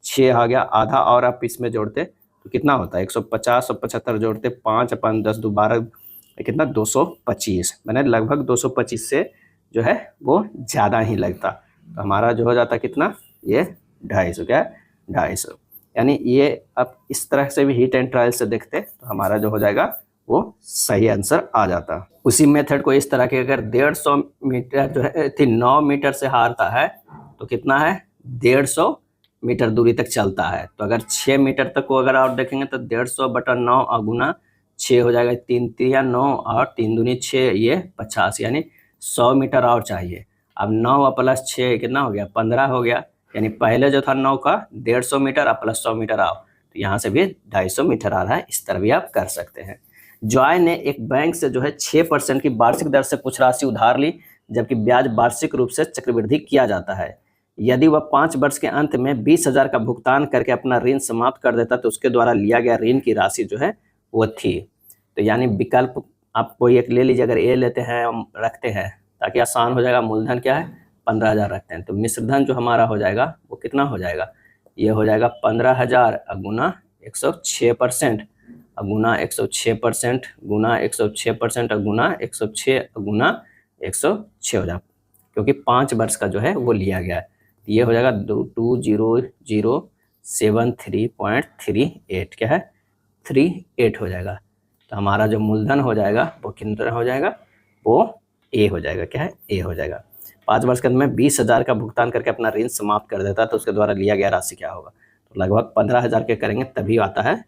6 आ गया, आधा और आप इसमें जोड़ते तो कितना होता है, 150 और 75 जोड़ते 5 अपन 10 2 12 कितना 225, मैंने लगभग 225 से जो है वो ज़्यादा ही लगता। तो हमारा जो हो जाता कितना, ये 250। क्या है, 250। यानी ये अब इस तरह से भी हीट एंड ट्रायल से देखते तो हमारा जो हो जाएगा वो सही आंसर आ जाता। उसी मेथड को इस तरह के अगर 150 मीटर जो है 9 मीटर से हारता है तो कितना है, 150 मीटर दूरी तक चलता है। तो अगर 6 मीटर तक को अगर आप देखेंगे तो 150 बटा 9 गुना 6 हो जाएगा, 3 3 9 और 3 दूनी 6, ये 50, यानी 100 मीटर और चाहिए। अब 9 प्लस 6 कितना हो गया, 15 हो गया। यानी पहले जो था 9 का 150 मीटर और प्लस 100 मीटर आओ, तो यहाँ से भी 250 मीटर आ रहा है। इस तरह भी आप कर सकते हैं। जॉय ने एक बैंक से जो है 6% की वार्षिक दर से कुछ राशि उधार ली, जबकि ब्याज वार्षिक रूप से चक्रवृद्धि किया जाता है। यदि वह 5 वर्ष के अंत में 20,000 का भुगतान करके अपना ऋण समाप्त कर देता तो उसके द्वारा लिया गया ऋण की राशि जो है वो थी। तो यानी विकल्प आप कोई एक ले लीजिए, अगर ए लेते हैं हम रखते हैं ताकि आसान हो जाएगा। मूलधन क्या है, 15,000 रखते हैं, तो मिश्रधन जो हमारा हो जाएगा वो कितना हो जाएगा, ये हो जाएगा 15,000 गुना 106% गुना 106% गुना 106% गुना 106 गुना 106 हो जाएगा, क्योंकि 5 वर्ष का जो है वो लिया गया है। ये हो जाएगा 2,0,073.38। क्या है, 38 हो जाएगा। तो हमारा जो मूलधन हो जाएगा वो कितना हो जाएगा, वो ए हो जाएगा। क्या है, ए हो जाएगा। 5 वर्ष के अंत में 20,000 का भुगतान करके अपना ऋण समाप्त कर देता तो उसके द्वारा लिया गया राशि क्या होगा, तो लगभग 15,000 के करेंगे तभी आता है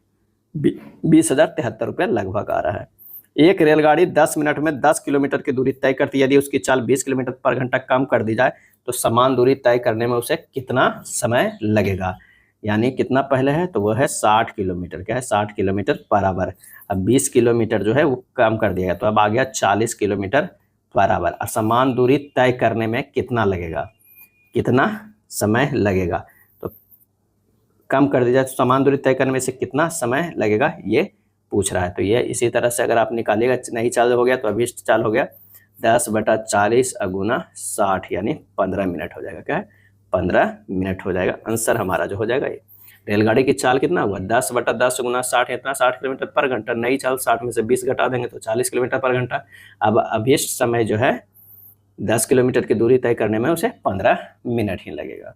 20,073 रुपये लगभग आ रहा है। एक रेलगाड़ी 10 मिनट में 10 किलोमीटर की दूरी तय करती है। यदि उसकी चाल 20 किलोमीटर पर घंटा कम कर दी जाए तो समान दूरी तय करने में उसे कितना समय लगेगा, यानी कितना पहले है तो वो है 60 किलोमीटर। क्या है, 60 किलोमीटर बराबर। अब 20 किलोमीटर जो है वो कम कर दिया गया, तो अब आ गया 40 किलोमीटर बराबर। और समान दूरी तय करने में कितना लगेगा, कितना समय लगेगा, तो कम कर दिया जाए तो समान दूरी तय करने में से कितना समय लगेगा ये पूछ रहा है। तो ये इसी तरह से अगर आप निकालिएगा, नहीं चाल हो गया तो अभी चाल हो गया 10 बटा 40 गुना 60, यानी 15 मिनट हो जाएगा। क्या है, 15 मिनट हो जाएगा। आंसर हमारा जो हो जाएगा ये। रेलगाड़ी की चाल कितना हुआ 10/10 गुना 60 इतना 60 किलोमीटर पर घंटा। नई चाल 60 में से 20 घटा देंगे तो 40 किलोमीटर पर घंटा। अब अभिष्ट समय जो है 10 किलोमीटर की दूरी तय करने में उसे 15 मिनट ही लगेगा।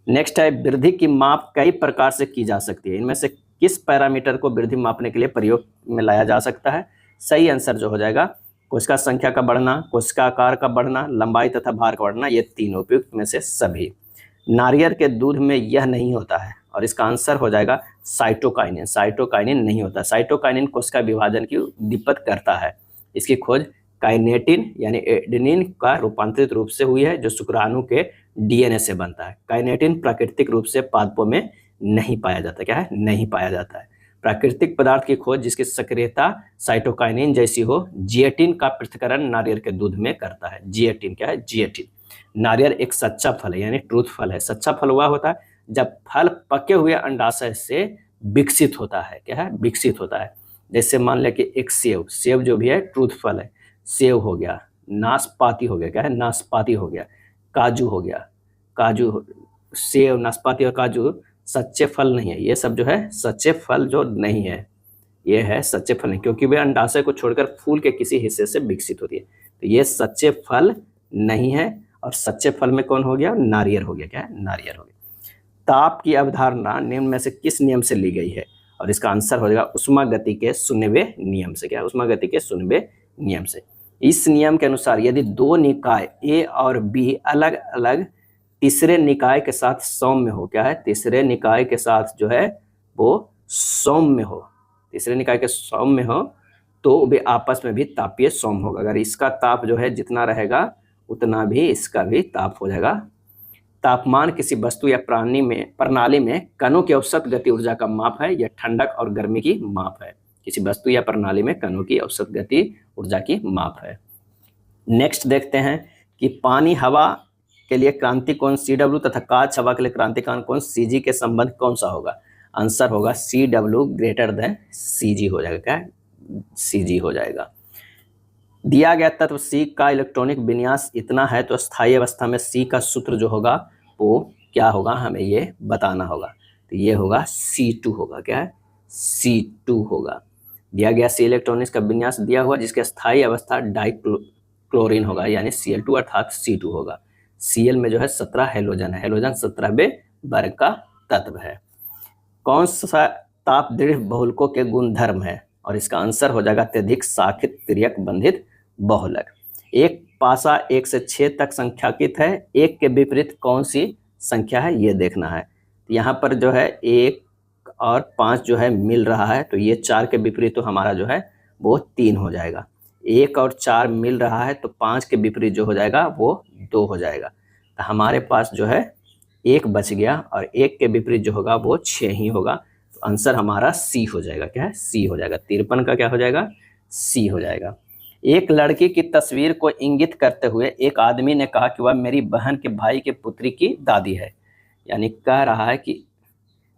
नेक्स्ट है वृद्धि की माप कई प्रकार से की जा सकती है, इनमें से किस पैरामीटर को वृद्धि मापने के लिए प्रयोग में लाया जा सकता है? सही आंसर जो हो जाएगा कोशिका संख्या का बढ़ना, कोशिका आकार का बढ़ना, लंबाई तथा भार का बढ़ना, ये तीनों उपयुक्त में से सभी। नारियल के दूध में यह नहीं होता है और इसका आंसर हो जाएगा साइटोकाइनिन। साइटोकाइनिन नहीं होता। साइटोकाइनिन कोशिका विभाजन की उद्दीपित करता है। इसकी खोज काइनेटिन यानी एडेनिन का रूपांतरित रूप से हुई है जो शुक्राणु के डीएनए से बनता है। काइनेटिन प्राकृतिक रूप से पादपों में नहीं पाया जाता। क्या है? नहीं पाया जाता है। प्राकृतिक पदार्थ की खोज जिसकी सक्रियता साइटोकाइनिन जैसी हो, जिएटिन का पृथक्करण नारियल के दूध में करता है। जिएटिन क्या है? जिएटिन। नारियल एक सच्चा फल है यानी ट्रूथ फल है। सच्चा फल हुआ होता है जब फल पके हुए अंडाशय से विकसित होता है। क्या है? विकसित होता है। जैसे मान लिया कि एक सेव, सेव जो भी है ट्रूथ फल है। सेव हो गया, नाशपाती हो गया। क्या है? नाशपाती हो गया, काजू हो गया। काजू, सेव, नाशपाती और काजू सच्चे फल नहीं है। ये सब जो है सच्चे फल जो नहीं है, ये है सच्चे फल नहीं, क्योंकि वे अंडाशय को छोड़कर फूल के किसी हिस्से से विकसित होती है। तो ये सच्चे फल नहीं है। और सच्चे फल में कौन हो गया? नारियल हो गया। क्या है? नारियल हो गया। ताप की अवधारणा निम्न में से किस नियम से ली गई है? और इसका आंसर हो जाएगा उष्मागति के 0वें नियम से। क्या? उष्मागति के 0वें नियम से। इस नियम के अनुसार यदि दो निकाय ए और बी अलग अलग तीसरे निकाय के साथ सौम्य हो, क्या है? तीसरे निकाय के साथ जो है वो सौम्य हो, तीसरे निकाय के सौम्य हो तो वे आपस में भी तापीय सौम्य होगा। अगर इसका ताप जो है जितना रहेगा उतना भी इसका भी ताप हो जाएगा। तापमान किसी वस्तु या प्रणाली में कणों की औसत गति ऊर्जा का माप है। यह ठंडक और गर्मी की माप है। किसी वस्तु या प्रणाली में कणों की औसत गति ऊर्जा की माप है। नेक्स्ट देखते हैं कि पानी हवा के लिए क्रांति कोण CW तथा काच हवा के लिए क्रांति कोण CG के संबंध कौन सा होगा? आंसर होगा CW ग्रेटर देन CG हो जाएगा। क्या? CG हो जाएगा। दिया गया तत्व C का इलेक्ट्रॉनिक विन्यास इतना है तो स्थायी अवस्था में C का सूत्र जो होगा वो क्या होगा? हमें ये बताना होगा। तो ये होगा C2 होगा। क्या है? C2 होगा। दिया गया C इलेक्ट्रॉनिक्स का विन्यास दिया हुआ जिसके स्थायी अवस्था डाइक्लोरीन होगा यानी Cl2 अर्थात C2 होगा। Cl में जो है 17 हेलोजन है। हेलोजन 17वें वर्ग का तत्व है। कौन सा ताप दृढ़ बहुलकों के गुणधर्म है? और इसका आंसर हो जाएगा अत्यधिक शाखित तिर्यक बंधित बहुलक। एक पासा 1 से 6 तक संख्याकित है। 1 के विपरीत कौन सी संख्या है ये देखना है। यहाँ पर जो है 1 और 5 जो है मिल रहा है तो ये 4 के विपरीत तो हमारा जो है वो 3 हो जाएगा। 1 और 4 मिल रहा है तो 5 के विपरीत जो हो जाएगा वो 2 हो जाएगा। तो हमारे पास जो है 1 बच गया और 1 के विपरीत जो होगा वो 6 ही होगा। तो आंसर हमारा C हो जाएगा। क्या है? C हो जाएगा। 53 का क्या हो जाएगा? C हो जाएगा। एक लड़की की तस्वीर को इंगित करते हुए एक आदमी ने कहा कि वह मेरी बहन के भाई के पुत्री की दादी है। यानी कह रहा है कि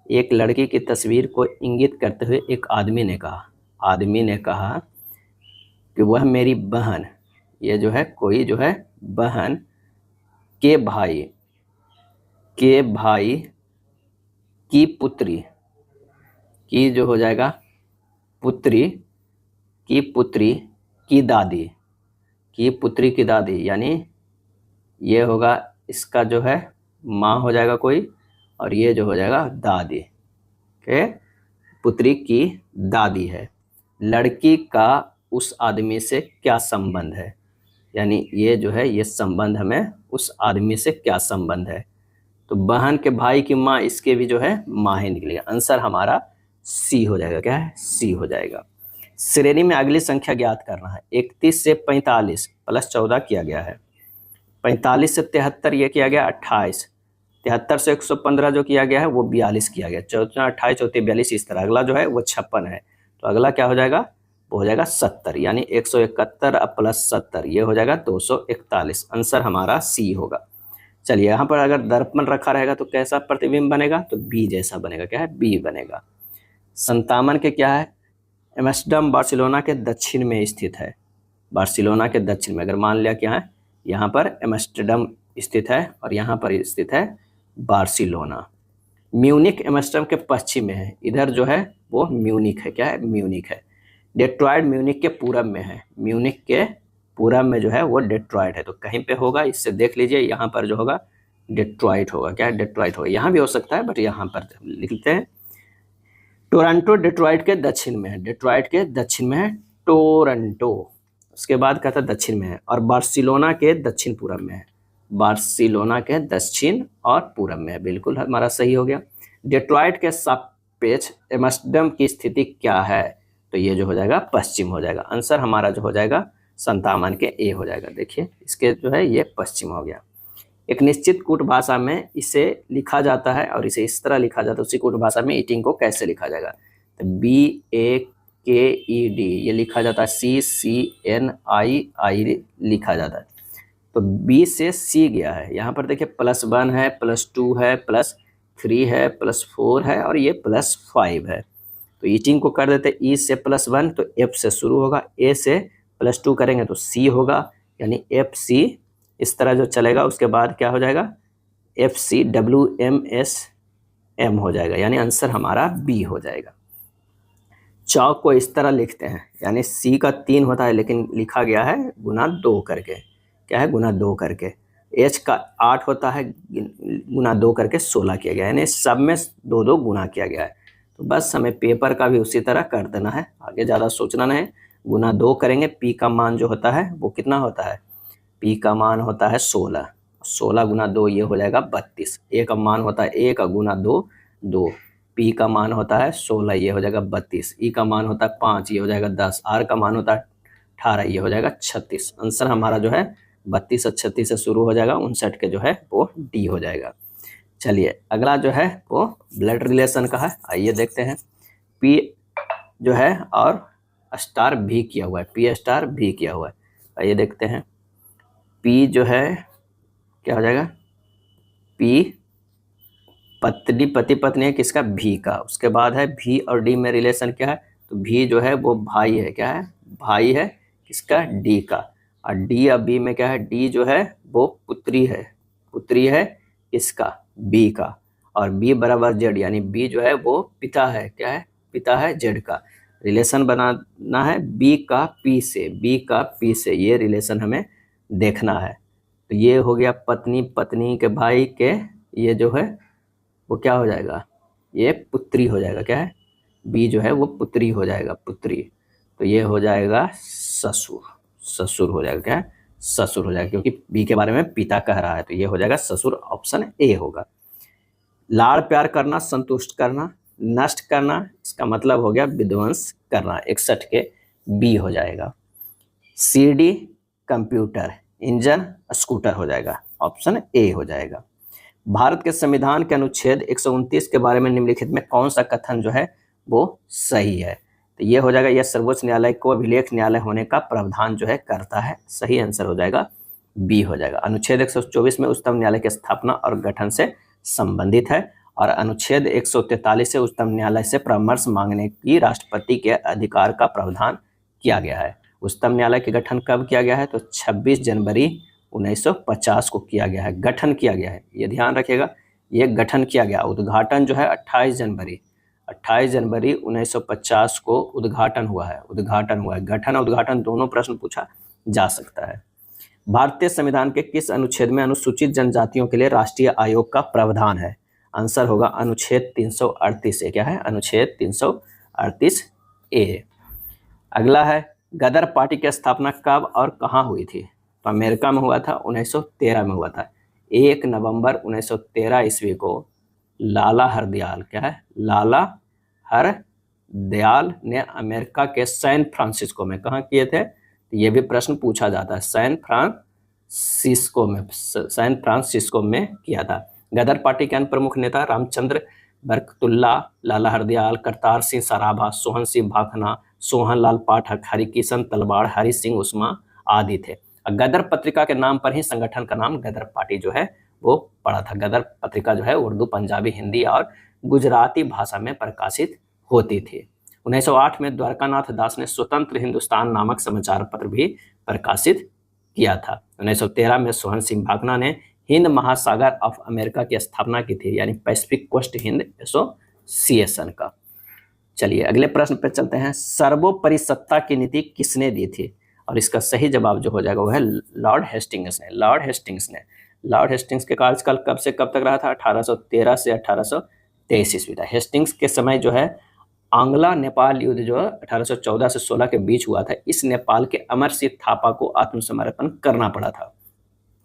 एक लड़की की तस्वीर को इंगित करते हुए एक आदमी ने कहा कि वह मेरी बहन, ये जो है कोई जो है बहन के भाई की पुत्री की जो हो जाएगा पुत्री की दादी यानी ये होगा इसका जो है माँ हो जाएगा कोई और ये जो हो जाएगा दादी के पुत्री की दादी है। लड़की का उस आदमी से क्या संबंध है? यानी ये जो है ये संबंध हमें उस आदमी से क्या संबंध है? तो बहन के भाई की माँ इसके भी जो है माँ ही निकलेगा। आंसर हमारा C हो जाएगा। क्या है? C हो जाएगा। श्रेणी में अगली संख्या ज्ञात करना है। 31 से 45 प्लस 14 किया गया है। 45 से 73 ये किया गया 28। 73 से 115 जो किया गया है वो 42 किया गया। 14 28 34 42 इस तरह। अगला जो है वो 56 है। तो अगला क्या हो जाएगा? वो हो जाएगा 70 यानी 171 प्लस 70 ये हो जाएगा 241। आंसर हमारा C होगा। चलिए यहाँ पर अगर दर्पण रखा रहेगा तो कैसा प्रतिबिंब बनेगा? तो B जैसा बनेगा। क्या है? B बनेगा। 57 के क्या है? एम्स्टर्डम बार्सिलोना के दक्षिण में स्थित है। बार्सिलोना के दक्षिण में अगर मान लिया क्या है यहाँ पर एम्स्टर्डम स्थित है और यहाँ पर स्थित है बार्सिलोना। म्यूनिक एम्स्टर्डम के पश्चिम में है, इधर जो है वो म्यूनिक है, क्या है, म्यूनिक है। डेट्रॉयट म्यूनिक के पूरब में है, म्यूनिक के पूरब में जो है वो डेट्रॉयट है, तो कहीं पे होगा इससे देख लीजिए, यहाँ पर जो होगा डेट्रॉयट होगा, क्या है, डेट्रॉयट होगा, यहाँ भी हो सकता है बट यहाँ पर लिखते हैं। टोरंटो डेट्रॉयट के दक्षिण में है, डेट्रॉयट के दक्षिण में है टोरंटो, उसके बाद कहता है दक्षिण में है, और बार्सिलोना के दक्षिण पूरब में है, बार्सिलोना के दक्षिण और पूरब में है, बिल्कुल हमारा सही हो गया। डेट्रॉयट के सापेक्ष एम्स्टर्डम की स्थिति क्या है, तो ये जो हो जाएगा पश्चिम हो जाएगा, आंसर हमारा जो हो जाएगा 57 के ए हो जाएगा। देखिए इसके जो है ये पश्चिम हो गया। एक निश्चित कूट भाषा में इसे लिखा जाता है और इसे इस तरह लिखा जाता है, उसी कूट भाषा में ईटिंग को कैसे लिखा जाएगा, तो BAKED ये लिखा जाता है, CCNII लिखा जाता है, तो B से C गया है, यहाँ पर देखिए +1 है, +2 है, +3 है, +4 है और ये +5 है, तो ईटिंग को कर देते E से +1 तो F से शुरू होगा, A से +2 करेंगे तो C होगा, यानी FC इस तरह जो चलेगा, उसके बाद क्या हो जाएगा FCWMSM हो जाएगा, यानी आंसर हमारा B हो जाएगा। चौक को इस तरह लिखते हैं, यानी C का 3 होता है लेकिन लिखा गया है गुना 2 करके, क्या है, गुना 2 करके। H का 8 होता है, गुना 2 करके 16 किया गया है, यानी सब में 2-2 गुना किया गया है, तो बस हमें पेपर का भी उसी तरह कर देना है, आगे ज़्यादा सोचना नहीं। गुना 2 करेंगे, P का मान जो होता है वो कितना होता है, P का मान होता है 16, 16 गुना 2 ये हो जाएगा 32। A का मान होता है 1 गुना 2 2, P का मान होता है 16 ये हो जाएगा 32, E का मान होता है 5 ये हो जाएगा 10, R का मान होता है 18 ये हो जाएगा 36। आंसर हमारा जो है 32 और 36 से शुरू हो जाएगा, 59 के जो है वो D हो जाएगा। चलिए अगला जो है वो ब्लड रिलेशन का है, आइए देखते हैं। P जो है और स्टार भी किया हुआ है, P स्टार भी किया हुआ है, आइए देखते हैं। P जो है क्या हो जाएगा, P पत्नी पति पत्नी है किसका, भी का, उसके बाद है भी और डी में रिलेशन क्या है, तो भी जो है वो भाई है, क्या है, भाई है किसका, डी का, और डी और बी में क्या है, डी जो है वो पुत्री है, पुत्री है इसका, बी का, और बी बराबर जेड, यानी बी जो है वो पिता है, क्या है, पिता है जेड का। रिलेशन बनाना है बी का पी से, बी का पी से, ये रिलेशन हमें देखना है, तो ये हो गया पत्नी पत्नी के भाई के, ये जो है वो क्या हो जाएगा, ये पुत्री हो जाएगा, क्या है, बी जो है वो पुत्री हो जाएगा, पुत्री, तो ये हो जाएगा ससुर, ससुर हो जाएगा, क्या है, ससुर हो जाएगा, क्योंकि बी के बारे में पिता कह रहा है, तो ये हो जाएगा ससुर, ऑप्शन ए होगा। लाड़ प्यार करना, संतुष्ट करना, नष्ट करना, इसका मतलब हो गया विध्वंस करना, 61 के बी हो जाएगा। CD कंप्यूटर, इंजन स्कूटर हो जाएगा, ऑप्शन ए हो जाएगा। भारत के संविधान के अनुच्छेद 129 के बारे में निम्नलिखित में कौन सा कथन जो है वो सही है, तो ये हो जाएगा, यह सर्वोच्च न्यायालय को अभिलेख न्यायालय होने का प्रावधान जो है करता है, सही आंसर हो जाएगा बी हो जाएगा। अनुच्छेद 124 में उच्चतम न्यायालय की स्थापना और गठन से संबंधित है, और अनुच्छेद 143 से उच्चतम न्यायालय से परामर्श मांगने की राष्ट्रपति के अधिकार का प्रावधान किया गया है। उच्चतम न्यायालय के गठन कब किया गया है, तो 26 जनवरी 1950 को किया गया है, गठन किया गया है, ये ध्यान रखिएगा, ये गठन किया गया। उद्घाटन जो है 28 जनवरी 1950 को उद्घाटन हुआ है, उद्घाटन हुआ है, गठन और उद्घाटन दोनों प्रश्न पूछा जा सकता है। भारतीय संविधान के किस अनुच्छेद में अनुसूचित जनजातियों के लिए राष्ट्रीय आयोग का प्रावधान है, आंसर होगा अनुच्छेद 338 ए, क्या है, अनुच्छेद 338 ए। अगला है गदर पार्टी की स्थापना कब और कहाँ हुई थी, तो अमेरिका में हुआ था, 1913 में हुआ था, 1 नवंबर 1913 ईस्वी को लाला हरदयाल, क्या है, लाला हरदयाल ने अमेरिका के सैन फ्रांसिस्को में, कहाँ किए थे, तो ये भी प्रश्न पूछा जाता है, सैन फ्रांसिस्को में किया था। गदर पार्टी के अन्य प्रमुख नेता रामचंद्र बरकतुल्ला, लाला हरदयाल, करतार सिंह सराभा, सोहन सिंह भाखना, सोहन लाल पाठक, हरिकिशन तलवाड़, हरि सिंह उस्मा आदि थे। गदर पत्रिका के नाम पर ही संगठन का नाम गदर पार्टी जो है वो पड़ा था। गदर पत्रिका जो है उर्दू, पंजाबी, हिंदी और गुजराती भाषा में प्रकाशित होती थी। 1908 में द्वारकानाथ दास ने स्वतंत्र हिंदुस्तान नामक समाचार पत्र भी प्रकाशित किया था। 1913 में सोहन सिंह भाखना ने हिंद महासागर ऑफ अमेरिका की स्थापना की थी, यानी पैसिफिक कोस्ट हिंद एसोसिएशन का। चलिए अगले प्रश्न पे चलते हैं। सर्वोपरि सत्ता की नीति किसने दी थी? और इसका सही जवाब जो हो जाएगा वो है लॉर्ड हेस्टिंग्स ने। लॉर्ड हेस्टिंग्स के कार्यकाल कब से कब तक रहा था? 1813 से 1823 ईस्वी था। हेस्टिंग्स के समय जो है आंग्ला नेपाल युद्ध जो 1814 से 16 के बीच हुआ था, इस नेपाल के अमरसिंह थापा को आत्मसमर्पण करना पड़ा था।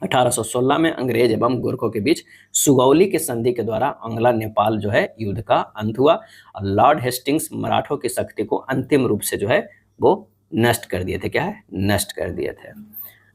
1816 में अंग्रेज एवं गोरखों के बीच सुगौली के संधि के द्वारा आंग्ला नेपाल जो है युद्ध का अंत हुआ और लॉर्ड हेस्टिंग्स मराठों की शक्ति को अंतिम रूप से जो है वो नष्ट कर दिए थे। क्या है? नष्ट कर दिए थे।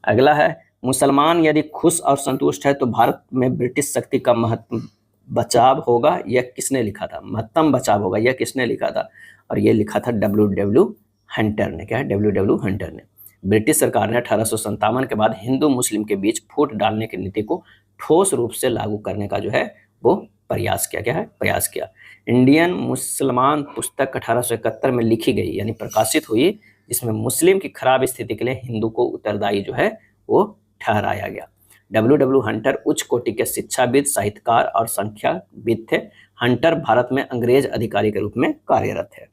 अगला है, मुसलमान यदि खुश और संतुष्ट है तो भारत में ब्रिटिश शक्ति का महत्व बचाव होगा, यह किसने लिखा था? महत्तम बचाव होगा, यह किसने लिखा था? और यह लिखा था डब्ल्यू हंटर ने। क्या है? डब्ल्यू हंटर ने। ब्रिटिश सरकार ने 1857 के बाद हिंदू मुस्लिम के बीच फूट डालने की नीति को ठोस रूप से लागू करने का जो है वो प्रयास किया। क्या है? प्रयास किया। इंडियन मुसलमान पुस्तक 1871 में लिखी गई, यानी प्रकाशित हुई, जिसमें मुस्लिम की खराब स्थिति के लिए हिंदू को उत्तरदायी जो है वो ठहराया गया। डब्ल्यू हंटर उच्च कोटि के शिक्षाविद, साहित्यकार और संख्याविद थे। हंटर भारत में अंग्रेज अधिकारी के रूप में कार्यरत थे।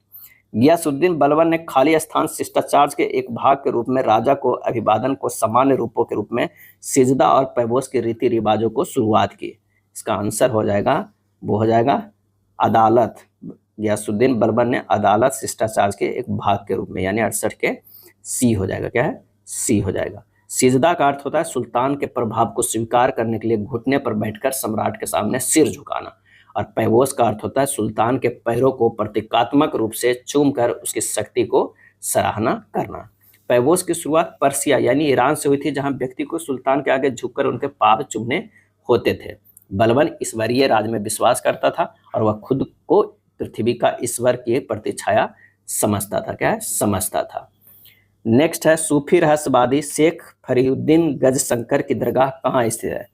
गियासुद्दीन बलबन ने खाली स्थान शिष्टाचार के एक भाग के रूप में राजा को अभिवादन को सामान्य रूपों के रूप में सिजदा और पैबोस के रीति रिवाजों को शुरुआत की। इसका आंसर हो जाएगा वो हो जाएगा अदालत। गियासुद्दीन बलबन ने अदालत शिष्टाचार के एक भाग के रूप में, यानी 68 के सी हो जाएगा। क्या है? सी हो जाएगा। सिजदा का अर्थ होता है सुल्तान के प्रभाव को स्वीकार करने के लिए घुटने पर बैठकर सम्राट के सामने सिर झुकाना, और पैबोस का अर्थ होता है सुल्तान के पैरों को प्रतीकात्मक रूप से चूमकर उसकी शक्ति को सराहना करना। पैबोस की शुरुआत पर्सिया यानी ईरान से हुई थी, जहां व्यक्ति को सुल्तान के आगे झुककर उनके पाव चूमने होते थे। बलबन ईश्वरीय राज में विश्वास करता था और वह खुद को पृथ्वी का ईश्वर की प्रतिछाया समझता था। क्या है? समझता था। नेक्स्ट है, सूफी रहस्यवादी शेख फरीउद्दीन गजशंकर की दरगाह कहाँ स्थित है?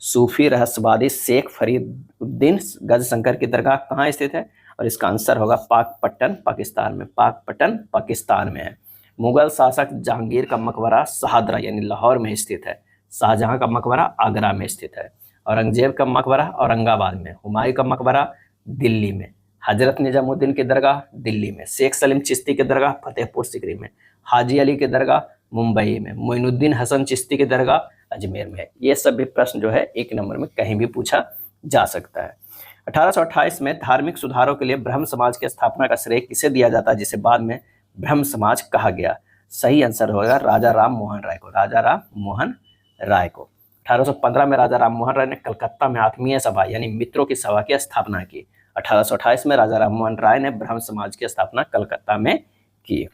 सूफी रहस्यवादी शेख फरीउद्दीन गजशंकर की दरगाह कहाँ स्थित है? और इसका आंसर होगा पाकपट्टन पाकिस्तान में। पाकपट्टन पाकिस्तान में है। मुगल शासक जहांगीर का मकबरा शाहदरा यानी लाहौर में स्थित है। शाहजहां का मकबरा आगरा में स्थित है। औरंगजेब का मकबरा औरंगाबाद में। हुमायूं का मकबरा दिल्ली में। हजरत निजामुद्दीन की दरगाह दिल्ली में। शेख सलीम चिश्ती की दरगाह फतेहपुर सीकरी में। हाजी अली की दरगाह मुंबई में। मोइनुद्दीन हसन चिश्ती की दरगाह अजमेर में है। ये सब भी प्रश्न जो है एक नंबर में कहीं भी पूछा जा सकता है। 1828 में धार्मिक सुधारों के लिए ब्रह्म समाज की स्थापना का श्रेय किसे दिया जाता है, जिसे बाद में ब्रह्म समाज कहा गया? सही आंसर होगा राजा राम मोहन राय को। राजा राम मोहन राय को। 1815 में राजा राम मोहन राय ने कलकत्ता में आत्मीय सभा यानी मित्रों की सभा की स्थापना की। 1828 में राजा राम मोहन राय ने ब्रह्म समाज की स्थापना कलकत्ता में की।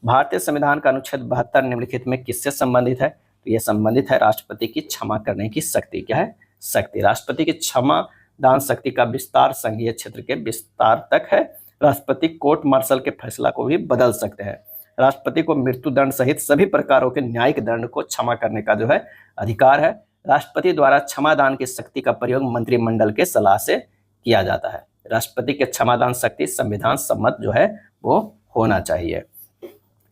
भारतीय संविधान का अनुच्छेद 72 निम्नलिखित में किससे संबंधित है? तो यह संबंधित है राष्ट्रपति की क्षमा करने की शक्ति। क्या है? शक्ति। राष्ट्रपति की क्षमा दान शक्ति का विस्तार संघीय क्षेत्र के विस्तार तक है। राष्ट्रपति कोर्ट मार्शल के फैसला को भी बदल सकते हैं। राष्ट्रपति को मृत्यु दंड सहित सभी प्रकारों के न्यायिक दंड को क्षमा करने का जो है अधिकार है। राष्ट्रपति द्वारा क्षमा दान की शक्ति का प्रयोग मंत्रिमंडल के सलाह से किया जाता है। राष्ट्रपति के क्षमा दान शक्ति संविधान सम्मत जो है वो होना चाहिए।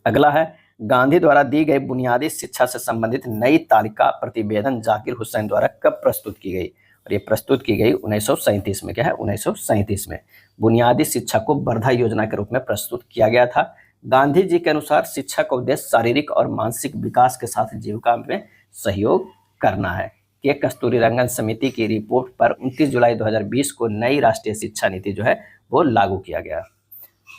अगला है, गांधी द्वारा दी गई बुनियादी शिक्षा से संबंधित नई तालिका प्रतिवेदन जाकिर हुसैन द्वारा कब प्रस्तुत की गई? और ये प्रस्तुत की गई 1937 में। क्या है? 1937 में बुनियादी शिक्षा को वर्धा योजना के रूप में प्रस्तुत किया गया था। गांधी जी के अनुसार शिक्षा का उद्देश्य शारीरिक और मानसिक विकास के साथ जीविका में सहयोग करना है। के कस्तूरीरंगन समिति की रिपोर्ट पर 29 जुलाई 2020 को नई राष्ट्रीय शिक्षा नीति जो है वो लागू किया गया।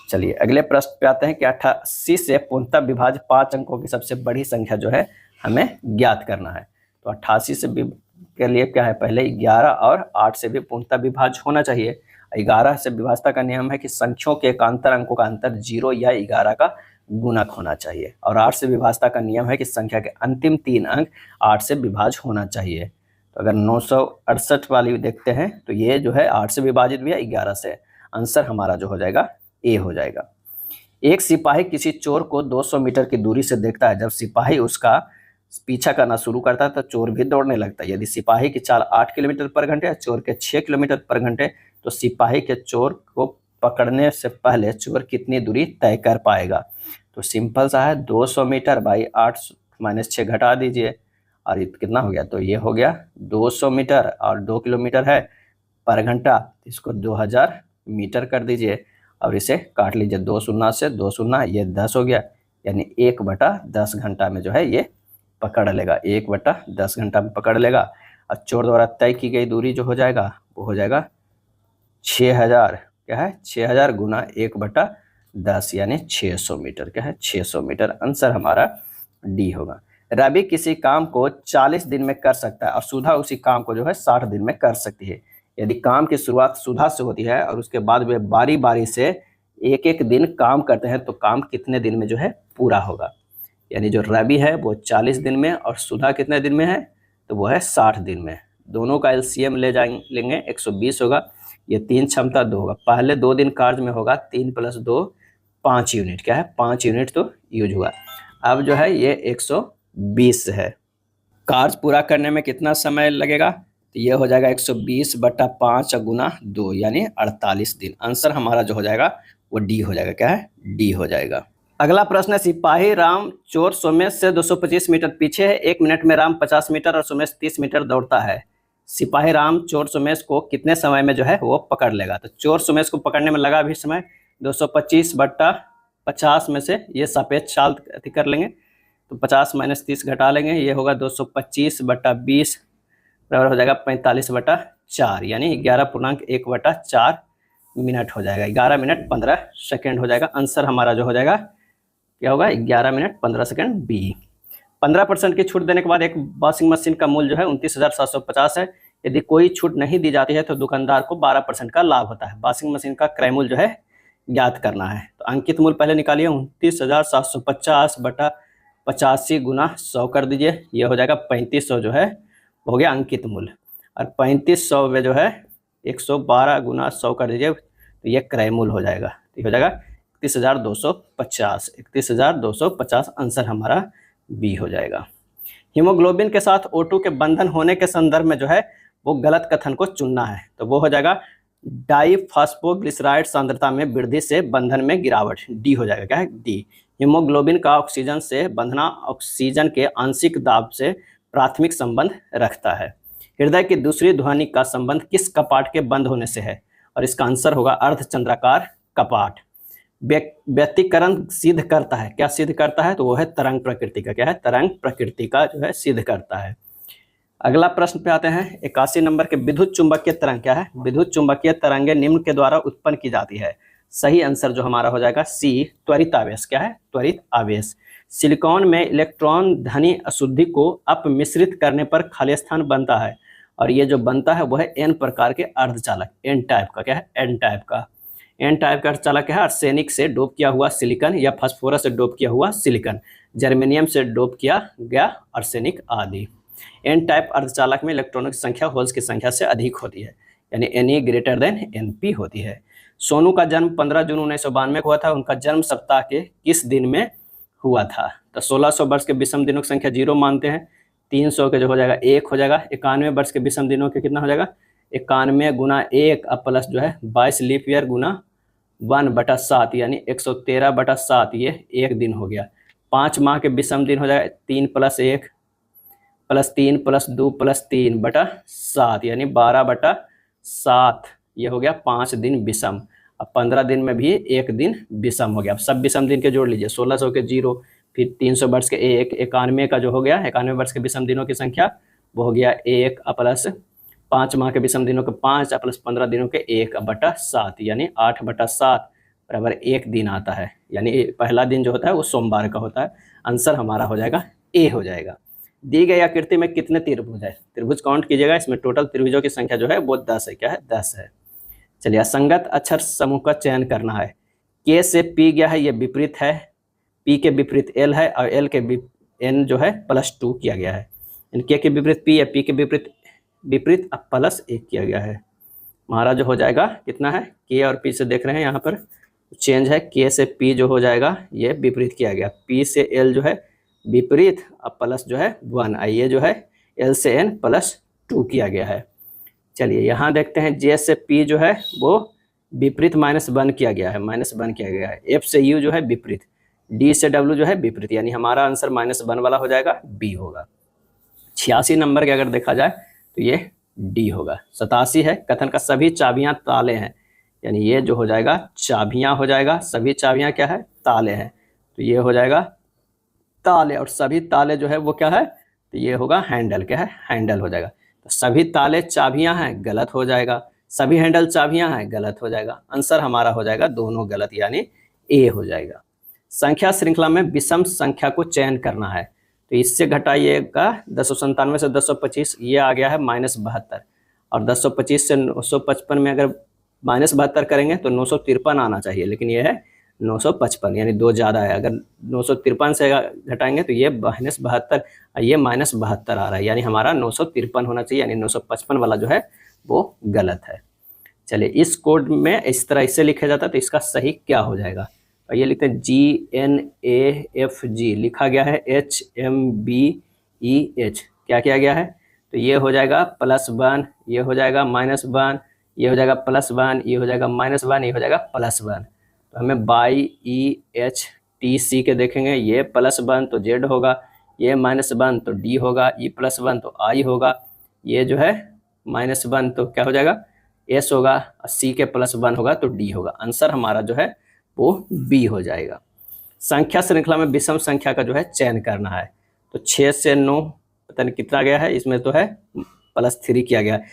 चलिए अगले प्रश्न पे आते हैं कि 88 से पूर्णतः विभाज्य 5 अंकों की सबसे बड़ी संख्या जो है हमें ज्ञात करना है। तो 88 से के लिए क्या है? पहले 11 और 8 से भी पूर्णतः विभाज्य होना चाहिए। 11 से विभाज्यता का नियम है कि संख्याओं के एकांतर अंकों का अंतर 0 या 11 का गुणक होना चाहिए। और 8 से विभाज्यता का नियम है कि संख्या के अंतिम 3 अंक 8 से विभाज्य होना चाहिए। तो अगर 968 वाली देखते हैं तो ये जो है 8 से विभाजित भी है 11 से। आंसर हमारा जो हो जाएगा ए हो जाएगा। एक सिपाही किसी चोर को 200 मीटर की दूरी से देखता है। जब सिपाही उसका पीछा करना शुरू करता है तो चोर भी दौड़ने लगता है। यदि सिपाही की चाल 8 किलोमीटर पर घंटे है, चोर के 6 किलोमीटर पर घंटे, तो सिपाही के चोर को पकड़ने से पहले चोर कितनी दूरी तय कर पाएगा? तो सिंपल सा है, 200 मीटर बाई 8 - 6 घटा दीजिए, और ये कितना हो गया, तो ये हो गया 200 मीटर और 2 किलोमीटर है पर घंटा, इसको 2000 मीटर कर दीजिए और इसे काट लीजिए 2 शून्य से 2 शून्य, ये 10 हो गया, यानी 1/10 घंटा में जो है ये पकड़ लेगा, 1/10 घंटा में पकड़ लेगा। और चोर द्वारा तय की गई दूरी जो हो जाएगा वो हो जाएगा 6000, क्या है 6000 गुना 1/10 यानी 600 मीटर, क्या है 600 मीटर। आंसर हमारा डी होगा। रवि किसी काम को 40 दिन में कर सकता है और सुधा उसी काम को जो है 60 दिन में कर सकती है। यदि काम की शुरुआत सुधा से होती है और उसके बाद वे बारी बारी से एक एक दिन काम करते हैं तो काम कितने दिन में जो है पूरा होगा। यानी जो रवि है वो 40 दिन में और सुधा कितने दिन में है, तो वो है 60 दिन में। दोनों का एलसीएम लेंगे 120 होगा, ये 3 क्षमता 2 होगा। पहले 2 दिन कार्य में होगा 3 + 2 5 यूनिट, क्या है 5 यूनिट तो यूज हुआ। अब जो है ये 120 है। कार्य पूरा करने में कितना समय लगेगा, तो ये हो जाएगा 120/5 गुना 2 यानी 48 दिन। आंसर हमारा जो हो जाएगा वो डी हो जाएगा, क्या है डी हो जाएगा। अगला प्रश्न है, सिपाही राम चोर सोमेश से 225 मीटर पीछे है। 1 मिनट में राम 50 मीटर और सोमेश 30 मीटर दौड़ता है। सिपाही राम चोर सोमेश को कितने समय में जो है वो पकड़ लेगा। तो चोर सोमेश को पकड़ने में लगा भी समय 225/50 में से ये सापेक्ष चाल कर लेंगे, तो 50 - 30 घटा लेंगे, ये होगा 225/20 बराबर हो जाएगा 45/4 यानी 11.1/4 मिनट हो जाएगा, 11 मिनट 15 सेकेंड हो जाएगा। आंसर हमारा जो हो जाएगा क्या होगा 11 मिनट 15 सेकेंड बी। 15% की छूट देने के बाद एक वॉशिंग मशीन का मूल्य जो है 29,750 है। यदि कोई छूट नहीं दी जाती है तो दुकानदार को 12% का लाभ होता है। वॉशिंग मशीन का क्रय मूल्य जो है ज्ञात करना है। तो अंकित मूल्य पहले निकालिए, 29,750/85 गुना 100 कर दीजिए, यह हो जाएगा 3500 जो है हो गया अंकित मूल्य। और 3500 में जो है 112 गुना 100 कर दीजिए, तो ये क्रय मूल्य हो जाएगा, तो हो जाएगा 31,250, 31,250 आंसर हमारा बी हो जाएगा। हीमोग्लोबिन के साथ O2 के बंधन होने के संदर्भ में जो है वो गलत कथन को चुनना है। तो वो हो जाएगा डाइफॉस्फोग्लिसराइड सांद्रता में वृद्धि से बंधन में गिरावट, डी हो जाएगा, क्या है डी। हीमोग्लोबिन का ऑक्सीजन से बंधना ऑक्सीजन के आंशिक दाब से प्राथमिक संबंध रखता है। हृदय की दूसरी ध्वनि का संबंध किस कपाट के बंद होने से है, और इसका आंसर होगा अर्धचंद्राकार कपाट। व्यतिकरण सिद्ध करता है, क्या सिद्ध करता है, तो वो है तरंग प्रकृति का, क्या है तरंग प्रकृति का जो है सिद्ध करता है। अगला प्रश्न पे आते हैं, 81 नंबर के विद्युत चुंबकीय तरंग क्या है, विद्युत चुंबकीय तरंगें निम्न के द्वारा उत्पन्न की जाती है। सही आंसर जो हमारा हो जाएगा सी त्वरित आवेश, क्या है त्वरित आवेश। सिलिकॉन में इलेक्ट्रॉन धनी अशुद्धि को अपमिश्रित करने पर खाली स्थान बनता है, और ये जो बनता है वह है एन प्रकार के अर्धचालक, एन टाइप का, क्या है एन टाइप का। एन टाइप का अर्धचालक है आर्सेनिक से डोप किया हुआ सिलिकॉन या फास्फोरस से डोप किया हुआ सिलिकॉन, जर्मेनियम से डोप किया गया आर्सेनिक आदि। एन टाइप अर्धचालक में इलेक्ट्रॉनों की संख्या होल्स की संख्या से अधिक होती है, यानी Ne ग्रेटर देन Np होती है। सोनू का जन्म 15 जून 1992 को हुआ था। उनका जन्म सप्ताह के किस दिन में हुआ था, तो 1600 वर्ष के विषम दिनों की संख्या 0 मानते हैं, 300 के जो हो जाएगा 1 हो जाएगा, 91 वर्ष के विषम दिनों के कितना हो जाएगा 91 गुना 1 अब प्लस जो है 22 लीप ईयर गुना 1/7 यानी 113/7, ये 1 दिन हो गया। 5 माह के विषम दिन हो जाएगा 3 + 1 + 3 + 2 + 3/7 यानी 12/7, ये हो गया 5 दिन विषम। अब 15 दिन में भी 1 दिन विषम हो गया। अब सब विषम दिन के जोड़ लीजिए, 1600 के 0, फिर 300 वर्ष के 1, 91 का जो हो गया 91 वर्ष के विषम दिनों की संख्या वो हो गया 1 प्लस 5 माह के विषम दिनों के 5 प्लस 15 दिनों के 1/7 यानी 8/7 बराबर 1 दिन आता है, यानी पहला दिन जो होता है वो सोमवार का होता है। आंसर हमारा हो जाएगा ए हो जाएगा। दी गई आकृति में कितने त्रिभुज है, त्रिभुज काउंट कीजिएगा, इसमें टोटल त्रिभुजों की संख्या जो है वो 10 है, क्या है 10 है। चलिए असंगत अक्षर समूह का चयन करना है। के से पी गया है, ये विपरीत है, पी के विपरीत एल है और एल के एन जो है +2 किया गया है। के विपरीत पी है, पी के विपरीत अब +1 किया गया है। हमारा जो हो जाएगा कितना है, के और पी से देख रहे हैं यहाँ पर चेंज है, के से पी जो हो जाएगा ये विपरीत किया गया, पी से एल जो है विपरीत अब प्लस जो है 1, ये जो है एल से एन +2 किया गया है। चलिए यहाँ देखते हैं, जे से पी जो है वो विपरीत -1 किया गया है, -1 किया गया है। एफ से यू जो है विपरीत, डी से डब्ल्यू जो है विपरीत, यानी हमारा आंसर -1 वाला हो जाएगा, बी होगा। 86 नंबर के अगर देखा जाए तो ये डी होगा। 87 है, कथन का सभी चाबियां ताले हैं, यानी ये जो हो जाएगा चाबियां हो जाएगा, सभी चाबियां क्या है, ताले हैं, तो ये हो जाएगा ताले, और सभी ताले जो है वो क्या है, तो ये होगा हैंडल, क्या है, हैंडल हो जाएगा। तो सभी ताले चाबियां हैं, गलत हो जाएगा, सभी हैंडल चाबियां हैं, गलत हो जाएगा। आंसर हमारा हो जाएगा दोनों गलत, यानी ए हो जाएगा। संख्या श्रृंखला में विषम संख्या को चयन करना है, तो इससे घटाइएगा 1097 से 1025, ये आ गया है -72, और 1025 से 955 में अगर -72 करेंगे तो 953 आना चाहिए, लेकिन ये है 955, यानी 2 ज़्यादा है। अगर 953 से घटाएंगे तो ये -72, ये -72 आ रहा है, यानी हमारा 953 होना चाहिए, यानी 955 वाला जो है वो गलत है। चलिए, इस कोड में इस तरह इसे लिखा जाता है, तो इसका सही क्या हो जाएगा, और ये लिखते हैं GNAFG, लिखा गया है HMBEH, क्या किया गया है, तो ये हो जाएगा +1, ये हो जाएगा -1, ये हो जाएगा +1, ये हो जाएगा -1, ये हो जाएगा +1। तो हमें BEHTC के देखेंगे, ये +1 तो Z होगा, ये -1 तो D होगा, ये +1 तो I होगा, ये जो है -1 तो क्या हो जाएगा, S होगा, और C के +1 होगा तो D होगा। आंसर हमारा जो है वो B हो जाएगा। संख्या श्रृंखला में विषम संख्या का जो है चयन करना है, तो 6 से 9 पता नहीं कितना गया है, इसमें तो है +3 किया गया है,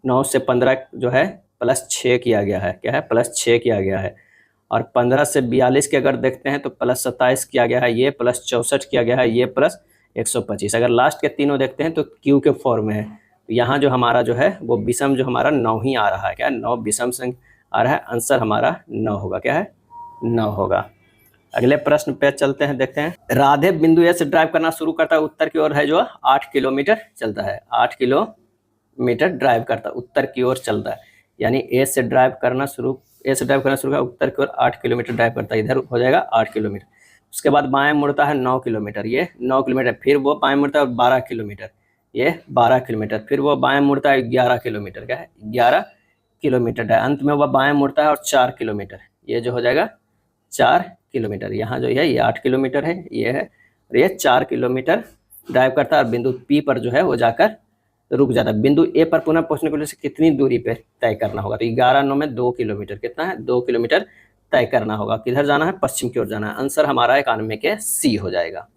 9 से 15 जो है +6 किया गया है, क्या है, +6 किया गया है, और 15 से 42 के अगर देखते हैं तो +27 किया गया है, ये +64 किया गया है, ये +125। अगर लास्ट के तीनों देखते हैं तो क्यू के फॉर्म में है, तो यहाँ जो हमारा जो है वो विषम जो हमारा 9 ही आ रहा है, क्या 9 विषम संख्या आ रहा है, आंसर हमारा 9 होगा, क्या है, 9 होगा। अगले प्रश्न पे चलते हैं, देखते हैं। राधे बिंदु ए से ड्राइव करना शुरू करता है, उत्तर की ओर है जो 8 किलोमीटर चलता है, 8 किलोमीटर ड्राइव करता है, उत्तर की ओर चलता है, यानी ए से ड्राइव करना शुरू कर उत्तर की ओर 8 किलोमीटर ड्राइव करता है, इधर हो जाएगा 8 किलोमीटर। उसके बाद बाएं मुड़ता है 9 किलोमीटर, ये 9 किलोमीटर, फिर वो बाएं मुड़ता है 12 किलोमीटर, ये 12 किलोमीटर, फिर वो बाएं मुड़ता है 11 किलोमीटर, क्या है, 11 किलोमीटर है, अंत में वह बाएं मुड़ता है और 4 किलोमीटर, ये जो हो जाएगा 4 किलोमीटर। यहाँ जो है ये 8 किलोमीटर है, ये है, और ये 4 किलोमीटर ड्राइव करता है, और बिंदु P पर जो है वो जाकर रुक जाता है। बिंदु A पर पुनः पहुंचने के लिए कितनी दूरी पे तय करना होगा, तो 11 में 2 किलोमीटर, कितना है, 2 किलोमीटर तय करना होगा। किधर जाना है, पश्चिम की ओर जाना है। आंसर हमारा 91 के C हो जाएगा।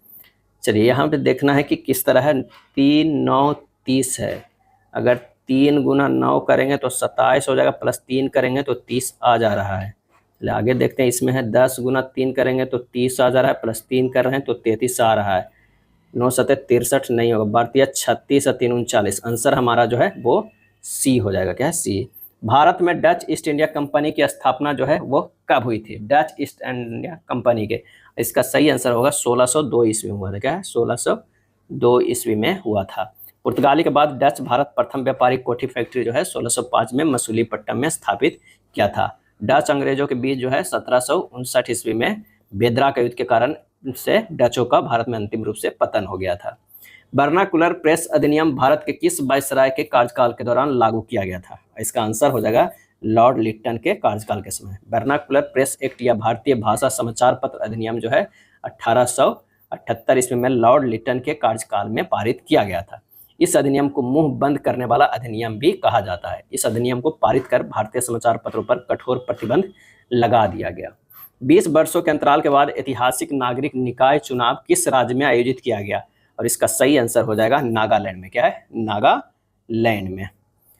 चलिए, यहाँ पे देखना है कि किस तरह है, 3 9 30 है, अगर 3 गुना 9 करेंगे तो 27 हो जाएगा, +3 करेंगे तो 30 आ जा रहा है। आगे देखते हैं, इसमें है 10 गुना 3 करेंगे तो 30 आ जा रहा है, +3 कर रहे हैं तो 33 आ रहा है, 9 7 63 नहीं होगा, भारतीय 36 और 3 39, आंसर हमारा जो है वो C हो जाएगा, क्या है, C। भारत में डच ईस्ट इंडिया कंपनी की स्थापना जो है वो कब हुई थी, डच ईस्ट इंडिया कंपनी के, इसका सही आंसर होगा 1602 ईस्वी में हुआ था, क्या है, 1602 ईस्वी में हुआ था। पुर्तगाली के बाद डच भारत प्रथम व्यापारिक कोठी फैक्ट्री जो है 1605 में मसूलीपट्टनम में स्थापित किया था। डच अंग्रेजों के बीच जो है 1759 ईस्वी में बेदरा के युद्ध के कारण से डचों का भारत में अंतिम रूप से पतन हो गया था। वर्नाकुलर प्रेस अधिनियम भारत के किस वायसराय के कार्यकाल के दौरान लागू किया गया था, इसका आंसर हो जाएगा लॉर्ड लिट्टन के कार्यकाल के समय। वर्नाकुलर प्रेस एक्ट या भारतीय भाषा समाचार पत्र अधिनियम जो है 1878 ईस्वी में लॉर्ड लिट्टन के कार्यकाल में पारित किया गया था। इस अधिनियम को मुंह बंद करने वाला अधिनियम भी कहा जाता है। इस अधिनियम को पारित कर भारतीय समाचार पत्रों पर कठोर प्रतिबंध लगा दिया गया। 20 वर्षों के अंतराल के बाद ऐतिहासिक नागरिक निकाय चुनाव किस राज्य में आयोजित किया गया, और इसका सही आंसर हो जाएगा नागालैंड में, क्या है, नागालैंड में।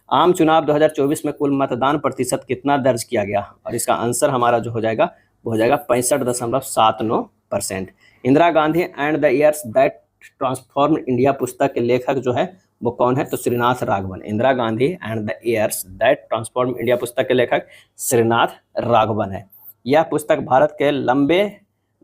आम चुनाव 2024 में कुल मतदान प्रतिशत कितना दर्ज किया गया, और इसका आंसर हमारा जो हो जाएगा वो हो जाएगा 65.79%। Indira Gandhi and the years that transform India पुस्तक के लेखक जो है वो कौन है, तो Shrinath Raghavan. Indira Gandhi and the years that transform India पुस्तक के लेखक श्रीनाथ राघवन है। यह पुस्तक भारत के लंबे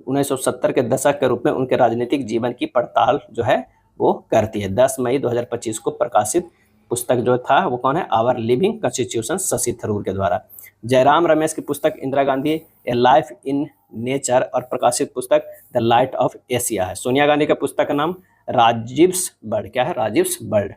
1970 के दशक के रूप में उनके राजनीतिक जीवन की पड़ताल जो है वो करती है। 10 मई 2025 को प्रकाशित पुस्तक जो था वो कौन है, our living constitution, Shashi Tharoor के द्वारा। जयराम रमेश की पुस्तक Indira Gandhi a life in nature और प्रकाशित पुस्तक द लाइट ऑफ एशिया है। सोनिया गांधी का पुस्तक का नाम राजिव्स बर्ड, क्या है, राजिव्स बर्ड।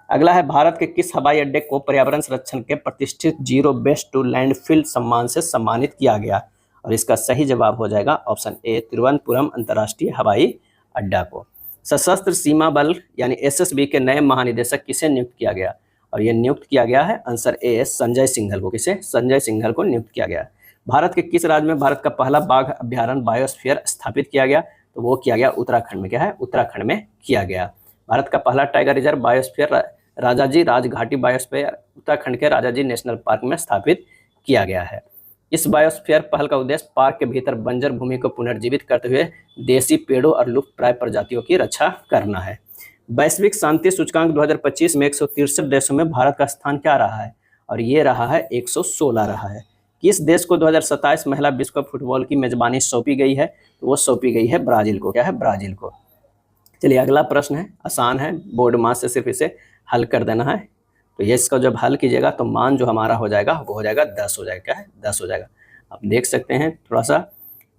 अगला है, भारत के किस हवाई अड्डे को पर्यावरण संरक्षण के प्रतिष्ठित जीरो वेस्ट टू लैंडफिल सम्मान से सम्मानित किया गया, और इसका सही जवाब हो जाएगा ऑप्शन ए, तिरुवनंतपुरम अंतर्राष्ट्रीय हवाई अड्डा को। सशस्त्र सीमा बल यानी एसएसबी के नए महानिदेशक किसे नियुक्त किया गया? और ये नियुक्त किया गया है आंसर ए संजय सिंघल को। किसे? संजय सिंघल को नियुक्त किया गया। भारत के किस राज्य में भारत का पहला बाघ अभ्यारण्य बायोस्फीयर स्थापित किया गया? तो वो किया गया उत्तराखंड में। क्या है? उत्तराखंड में किया गया। भारत का पहला tiger reserve biosphere Rajaji Rajghati biosphere Uttarakhand के राजाजी नेशनल पार्क में स्थापित किया गया है। इस बायोस्फीयर पहल का उद्देश्य पार्क के भीतर बंजर भूमि को पुनर्जीवित करते हुए देशी पेड़ों और लुप्तप्राय प्रजातियों की रक्षा करना है। वैश्विक शांति सूचकांक 2025 में 163 देशों में भारत का स्थान क्या रहा है? और ये रहा है 116 रहा है। किस देश को 2027 महिला विश्व कप फुटबॉल की मेजबानी सौंपी गई है? तो वो सौंपी गई है ब्राजील को। क्या है? ब्राजील को। चलिए अगला प्रश्न है, आसान है, बोर्ड मास से सिर्फ इसे हल कर देना है। तो ये इसका जब हल कीजिएगा तो मान जो हमारा हो जाएगा वो हो जाएगा 10 हो जाएगा। क्या है? 10 हो जाएगा। आप देख सकते हैं थोड़ा सा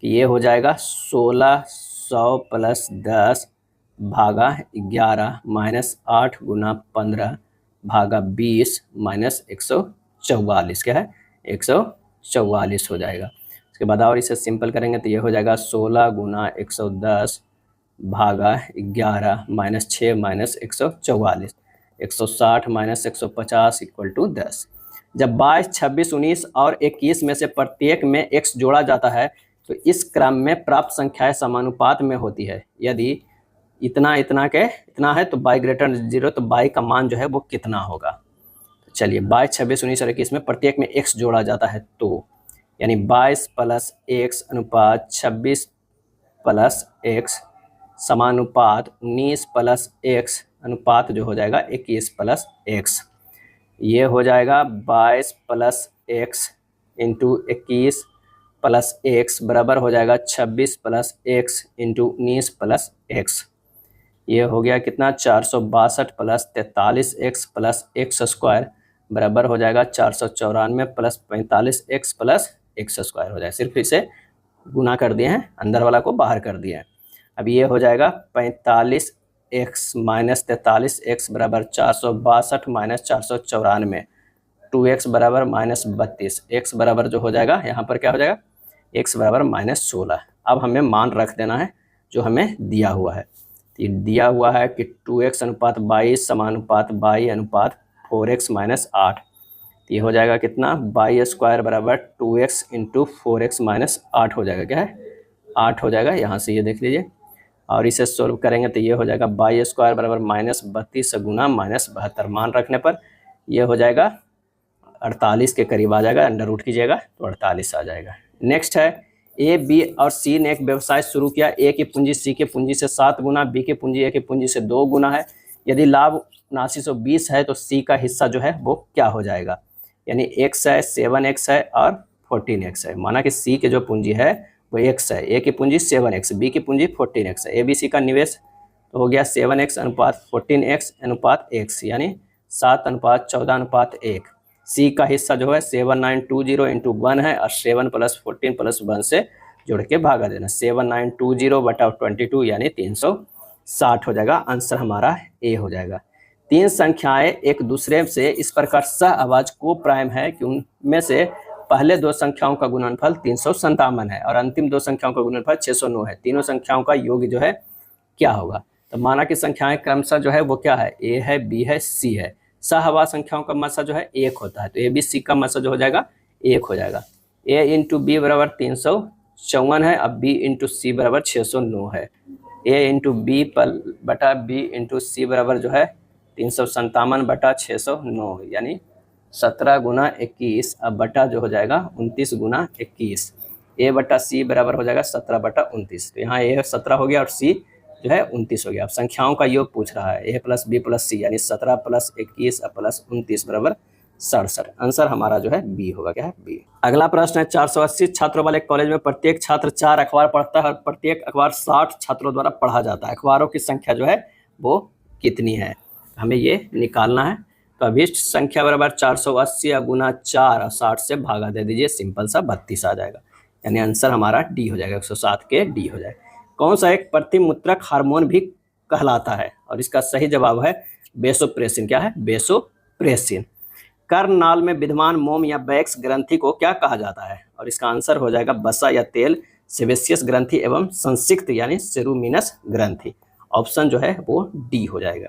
कि ये हो जाएगा 1600 प्लस 10 भागा 11 माइनस 8 गुना 15 भागा 20 माइनस 144। क्या है? 144 हो जाएगा। उसके बाद और इसे सिंपल करेंगे तो ये हो जाएगा 16 गुना 110 भागा 11 minus 6 minus 144, 160 minus 150 equal to 10। जब 22, 26, 19 और 21 में से प्रत्येक में x जोड़ा जाता है तो इस क्रम में प्राप्त संख्याएं समानुपात में होती है। यदि इतना इतना है तो y ग्रेटर 0 तो y का मान जो है वो कितना होगा? तो चलिए 22, 26, 19 और 21 में प्रत्येक में x जोड़ा जाता है तो यानी 22 प्लस x अनुपात 26 प्लस x समानुपात 19 प्लस x अनुपात जो हो जाएगा 21 प्लस x। ये हो जाएगा 22 plus x into 21 plus x बराबर हो जाएगा 26 plus x into 19 plus x। ये हो गया कितना? 462 plus 43x plus x square बराबर हो जाएगा 494 plus 45x plus x square हो जाएगा। सिर्फ इसे गुना कर दिए हैं, अंदर वाला को बाहर कर दिए हैं। अब ये हो जाएगा 45x माइनस 43x बराबर 462 माइनस 494, 2x बराबर माइनस 32, x बराबर जो हो जाएगा यहाँ पर क्या हो जाएगा? x बराबर माइनस 16। अब हमें मान रख देना है जो हमें दिया हुआ है। तो दिया हुआ है कि 2x अनुपात 22 समानुपात y अनुपात 4x माइनस 8। ये हो जाएगा कितना? y स्क्वायर बराबर 2x इंटू 4x माइनस 8 हो जाएगा। क्या है? 8 हो जाएगा। यहाँ से ये देख लीजिए और इसे सोल्व करेंगे तो ये हो जाएगा y स्क्वायर बराबर माइनस 32 गुना माइनस 72। मान रखने पर ये हो जाएगा 48 के करीब आ जाएगा। अंडर रूट कीजिएगा तो 48 आ जाएगा। नेक्स्ट है ए, बी और सी ने एक व्यवसाय शुरू किया। ए की पूंजी सी के पूंजी से 7 गुना, बी की पूंजी ए की पूंजी से 2 गुना है। यदि लाभ 7920 है तो सी का हिस्सा जो है वो क्या हो जाएगा? यानी x है, 7x है और 14x है। माना कि सी के जो पूंजी है वो x है, ए की पूंजी 7x, बी की पूंजी 14x है। ए बी सी का निवेश तो हो गया 7x अनुपात 14x अनुपात x यानी 7 अनुपात 14 अनुपात 1। सी का हिस्सा जो है 7920 इंटू 1 है और 7 प्लस 14 प्लस 1 से जोड़ के भागा देना। 7920 बटा 22 यानी 360 हो जाएगा। आंसर हमारा ए हो जाएगा। 3 संख्याएं एक दूसरे से इस प्रकार सह आवाज को प्राइम है कि उनमें से पहले 2 संख्याओं का गुणनफल 357 है और अंतिम 2 संख्याओं का गुणनफल 609 है। तीनों संख्याओं का योग जो है क्या होगा? तो माना कि संख्याएं क्रमशः जो है वो क्या है? ए है, बी है, सी है। सहआवाज संख्याओं का मसा जो है 1 होता है तो ए बी सी का मसा जो हो जाएगा 1 हो जाएगा। ए इंटू बी बराबर 354 है, अब बी इंटू सी बराबर 609 है। ए इंटू बी बटा बी इंटू सी बराबर जो है 357 बटा 609 यानी 17 गुना 21 अब बटा जो हो जाएगा 29 गुना 21। ए बटा सी बराबर हो जाएगा 17 बटा 29। तो यहाँ ए 17 हो गया और सी जो है 29 हो गया। अब संख्याओं का योग पूछ रहा है, ए प्लस बी प्लस सी यानी 17 प्लस 21 प्लस 29 बराबर 67। आंसर हमारा जो है बी होगा। क्या है? बी। अगला प्रश्न है 480 छात्रों वाले कॉलेज में प्रत्येक छात्र 4 अखबार पढ़ता है और प्रत्येक अखबार 60 छात्रों द्वारा पढ़ा जाता है। अखबारों की संख्या जो है वो कितनी है? हमें ये निकालना है। तो अभिष्ट संख्या बराबर 480 गुना 4 और 60 से भागा दे दीजिए, सिंपल सा 32 आ जाएगा। यानी आंसर हमारा डी हो जाएगा, 107 के डी हो जाएगा। कौन सा एक प्रतिमूत्रक हार्मोन भी कहलाता है? और इसका सही जवाब है वेसोप्रेसिन। क्या है? वेसोप्रेसिन। कर्णनाल में विद्यमान मोम या वैक्स ग्रंथि को क्या कहा जाता है? और इसका आंसर हो जाएगा वसा या तेल, सेबेसियस ग्रंथि एवं संसिक्त यानी सेरुमिनस ग्रंथि। ऑप्शन जो है वो डी हो जाएगा।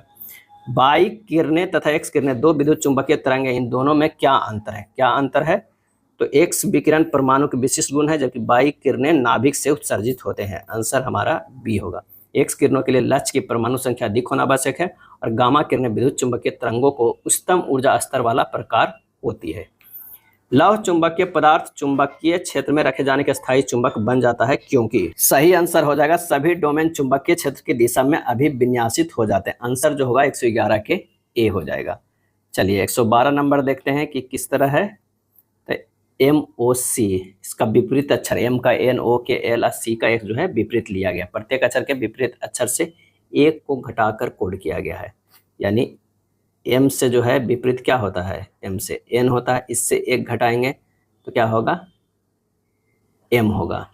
बाई किरणें तथा एक्स किरणें दो विद्युत चुंबकीय तरंगें, इन दोनों में क्या अंतर है? क्या अंतर है? तो एक्स विकिरण परमाणु के विशिष्ट गुण है, जबकि बाई किरणें नाभिक से उत्सर्जित होते हैं। आंसर हमारा बी होगा। एक्स किरणों के लिए लक्ष्य की परमाणु संख्या अधिक होना आवश्यक है और गामा किरणें विद्युत चुंबकीय तरंगों को उच्चतम ऊर्जा स्तर वाला प्रकार होती है। लौह चुंबकीय पदार्थ चुंबकीय क्षेत्र में रखे जाने के स्थायी चुंबक बन जाता है क्योंकि सही आंसर हो जाएगा सभी डोमेन चुंबकीय क्षेत्र की दिशा में अभिविन्यासित हो जाते हैं। आंसर जो होगा 111 के ए हो जाएगा। चलिए 112 नंबर देखते हैं कि किस तरह है। तो MOC इसका विपरीत अक्षर, M का N, O के L और C का एक जो है विपरीत लिया गया। प्रत्येक अक्षर के विपरीत अक्षर से एक को घटाकर कोड किया गया है। यानी M से जो है विपरीत क्या होता है? M से N होता है, इससे एक घटाएंगे तो क्या होगा? M होगा।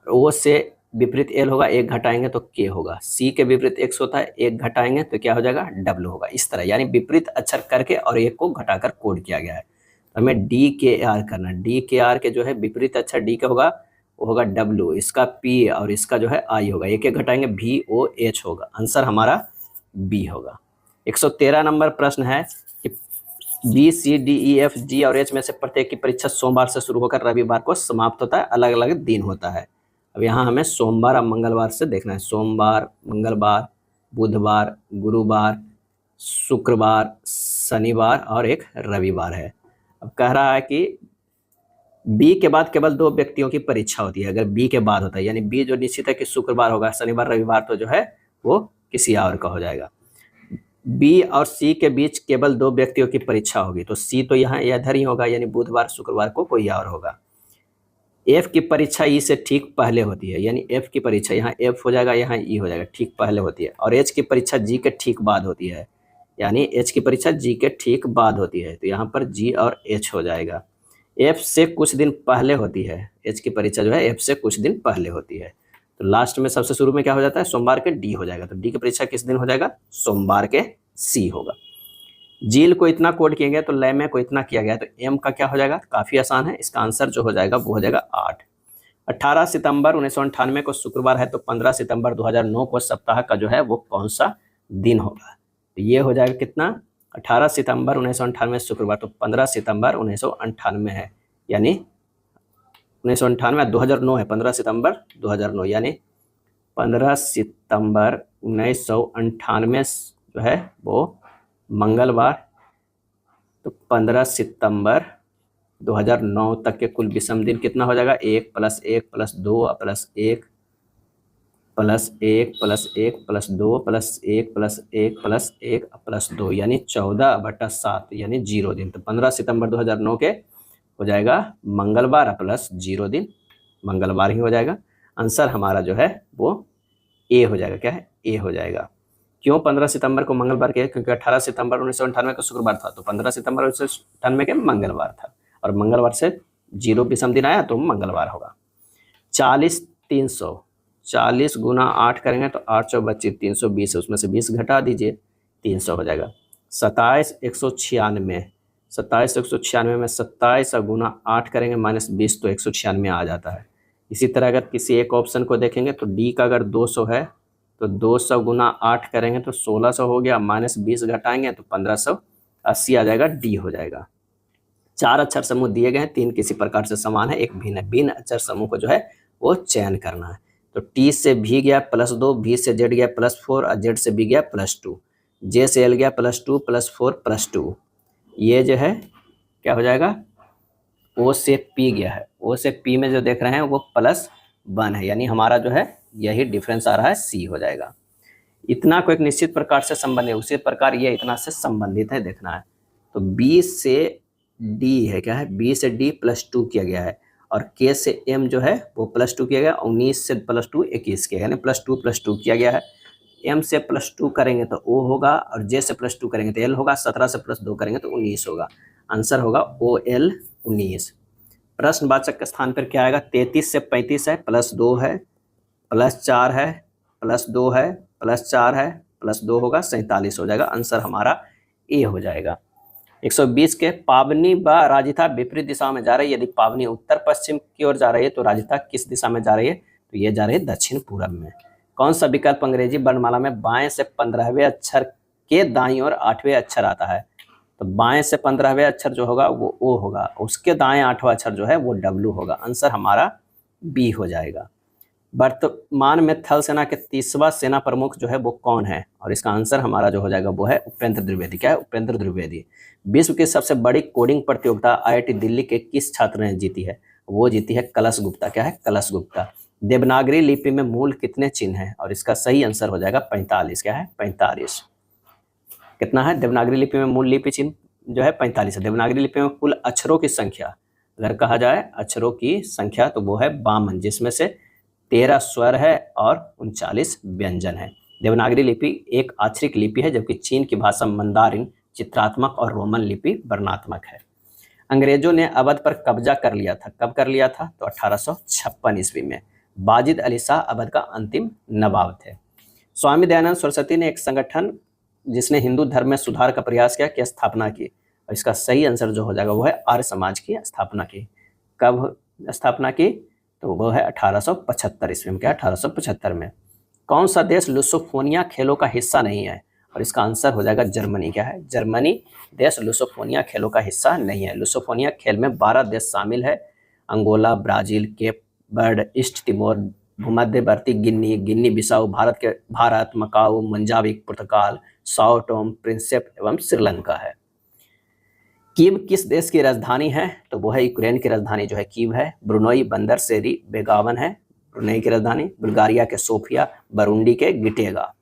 O से विपरीत L होगा, एक घटाएंगे तो K होगा। C के विपरीत X होता है, एक घटाएंगे तो क्या हो जाएगा? W होगा। इस तरह यानी विपरीत अक्षर करके और एक को घटाकर कोड किया गया है। तो हमें DKR करना। DKR के जो है विपरीत अक्षर D का होगा, वो होगा W, इसका P और इसका जो है I होगा। एक एक घटाएंगे VOH होगा। आंसर हमारा B होगा। 113 नंबर प्रश्न है कि BCDEFG और H में से प्रत्येक की परीक्षा सोमवार से शुरू होकर रविवार को समाप्त होता है। अलग अलग दिन होता है। अब यहाँ हमें सोमवार और मंगलवार से देखना है। सोमवार, मंगलवार, बुधवार, गुरुवार, शुक्रवार, शनिवार और एक रविवार है। अब कह रहा है कि बी के बाद केवल 2 व्यक्तियों की परीक्षा होती है। अगर बी के बाद होता है यानी बी जो निश्चित है कि शुक्रवार होगा, शनिवार रविवार तो जो है वो किसी और का हो जाएगा। बी और सी के बीच केवल 2 व्यक्तियों की परीक्षा होगी तो सी तो यहाँ इधर ही होगा, यानी बुधवार शुक्रवार को कोई और होगा। एफ की परीक्षा ई से ठीक पहले होती है, यानी एफ की परीक्षा यहाँ एफ हो जाएगा, यहाँ ई हो जाएगा, ठीक पहले होती है। और एच की परीक्षा जी के ठीक बाद होती है, यानी एच की परीक्षा जी के ठीक बाद होती है, तो यहाँ पर जी और एच हो जाएगा। एफ से कुछ दिन पहले होती है, एच की परीक्षा जो है एफ से कुछ दिन पहले होती है। तो लास्ट में सबसे शुरू में क्या हो जाता है? सोमवार के डी हो जाएगा, तो डी की परीक्षा किस दिन हो जाएगा? सोमवार के सी होगा। जील को इतना कोड किया गया तो लैमे को इतना किया गया, तो एम का क्या हो जाएगा? काफ़ी आसान है, इसका आंसर जो हो जाएगा वो हो जाएगा 8। 18 सितंबर 1998 को शुक्रवार है, तो 15 सितंबर 2009 को सप्ताह का जो है वो कौन सा दिन होगा? तो ये हो जाएगा कितना? 18 सितंबर 1998 शुक्रवार, तो 15 सितंबर 1998 है, यानी 1998 2009 है, 15 सितंबर 2009 यानी 15 सितंबर 1998 जो है वो मंगलवार। तो 15 सितंबर 2009 तक के कुल विषम दिन कितना हो जाएगा? 1 + 1 + 2 + 1 + 1 + 1 + 2 + 1 + 1 + 1 + 2 यानी 14/7 यानी 0 दिन। तो 15 सितंबर 2009 के हो जाएगा मंगलवार प्लस 0 दिन, मंगलवार ही हो जाएगा। आंसर हमारा जो है वो ए हो जाएगा। क्या है? ए हो जाएगा। क्यों 15 सितंबर को मंगलवार के? क्योंकि 18 सितंबर 1998 को शुक्रवार था, तो 15 सितंबर 1998 के मंगलवार था, और मंगलवार से 0 विषम दिन आया तो मंगलवार होगा। 40 300, 40 गुना 8 करेंगे तो 8 चौ 25 320 है, उसमें से 20 घटा दीजिए, 300 हो जाएगा। 27 196, 27 196 में 27 गुना 8 करेंगे -20 तो 196 आ जाता है। इसी तरह अगर किसी एक ऑप्शन को देखेंगे तो डी का अगर 200 है तो 200 गुना 8 करेंगे तो 1600 हो गया, -20 घटाएंगे तो 1580 आ जाएगा, डी हो जाएगा। 4 अक्षर समूह दिए गए हैं, 3 किसी प्रकार से समान है, एक भिन्न है। भिन्न अक्षर समूह को जो है वो चयन करना है। तो टी से भी गया +2, भी से जेड गया +4 और जेड से बी गया +2, जे से एल गया +2 +4 +2। ये जो है क्या हो जाएगा? ओ से पी गया है, ओ से पी में जो देख रहे हैं वो +1 है, यानी हमारा जो है यही डिफरेंस आ रहा है, सी हो जाएगा। इतना को एक निश्चित प्रकार से संबंधित, उसी प्रकार ये इतना से संबंधित है, देखना है। तो बी से डी है, क्या है? बी से डी +2 किया गया है, और के से एम जो है वो +2 किया गया, 19 से +2 21 किया गया, यानी +2 किया गया है। एम से +2 करेंगे तो ओ होगा, और जे से +2 करेंगे तो एल होगा, 17 से +2 करेंगे तो 19 होगा। आंसर होगा OL 19। प्रश्नवाचक के स्थान पर क्या आएगा? 33 से 35 है, +2 है, +4 है, +2 है, +4 है, +2 होगा, 47 हो जाएगा। आंसर हमारा ए हो जाएगा। 120 के पावनी व राजिता विपरीत दिशा में जा रही है। यदि पावनी उत्तर पश्चिम की ओर जा रही है तो राजिता किस दिशा में जा रही है? तो ये जा रही है दक्षिण पूर्व में। कौन सा विकल्प अंग्रेजी वर्णमाला में बाएं से 15वें अक्षर के दाईं और 8वें अक्षर आता है? तो बाएं से 15वें अक्षर जो होगा वो ओ होगा, उसके दाएं 8वां अक्षर जो है वो डब्लू होगा। आंसर हमारा बी हो जाएगा। वर्तमान में थल सेना के 30वां सेना प्रमुख जो है वो कौन है? और इसका आंसर हमारा जो हो जाएगा वो है उपेंद्र द्विवेदी। क्या है? उपेंद्र द्विवेदी। विश्व की सबसे बड़ी कोडिंग प्रतियोगिता IIT दिल्ली के किस छात्र ने जीती है? वो जीती है कलश गुप्ता। क्या है? कलश गुप्ता। देवनागरी लिपि में मूल कितने चिन्ह हैं? और इसका सही आंसर हो जाएगा 45। क्या है? 45। कितना है? देवनागरी लिपि में मूल लिपि चिन्ह जो है 45 है। देवनागरी लिपि में कुल अक्षरों की संख्या अगर कहा जाए अक्षरों की संख्या तो वो है 52, जिसमें से 13 स्वर है और 39 व्यंजन है। देवनागरी लिपि एक आक्षरिक लिपि है, जबकि चीन की भाषा मंदारिन चित्रात्मक और रोमन लिपि वर्णात्मक है। अंग्रेजों ने अवध पर कब्जा कर लिया था। कब कर लिया था? तो 1856 ईस्वी में। बाजिद अली शाह अवध का अंतिम नवाब थे। स्वामी दयानंद सरस्वती ने एक संगठन जिसने हिंदू धर्म में सुधार का प्रयास किया की स्थापना की, और इसका सही आंसर जो हो जाएगा वो है आर्य समाज की स्थापना की। कब स्थापना की? तो वो है 1875 ईस्वी में। क्या? 1875 में। कौन सा देश लुसोफोनिया खेलों का हिस्सा नहीं है? और इसका आंसर हो जाएगा जर्मनी। क्या है? जर्मनी देश लुसोफोनिया खेलों का हिस्सा नहीं है। लुसोफोनिया खेल में 12 देश शामिल है। Angola, Brazil, Cape Verde, East Timor, भूमध्यवर्ती Guinea, Guinea Bissau, Bharat, Macau, Mozambique, पुर्तगाल, साओ टोम, प्रिंसेप एवं श्रीलंका है। कीव किस देश की राजधानी है? तो वो है यूक्रेन की राजधानी जो है कीव है। ब्रुनोई बंदर सेरी बेगावन है ब्रुनई की राजधानी। बुल्गारिया के सोफिया, बरूंडी के गिटेगा।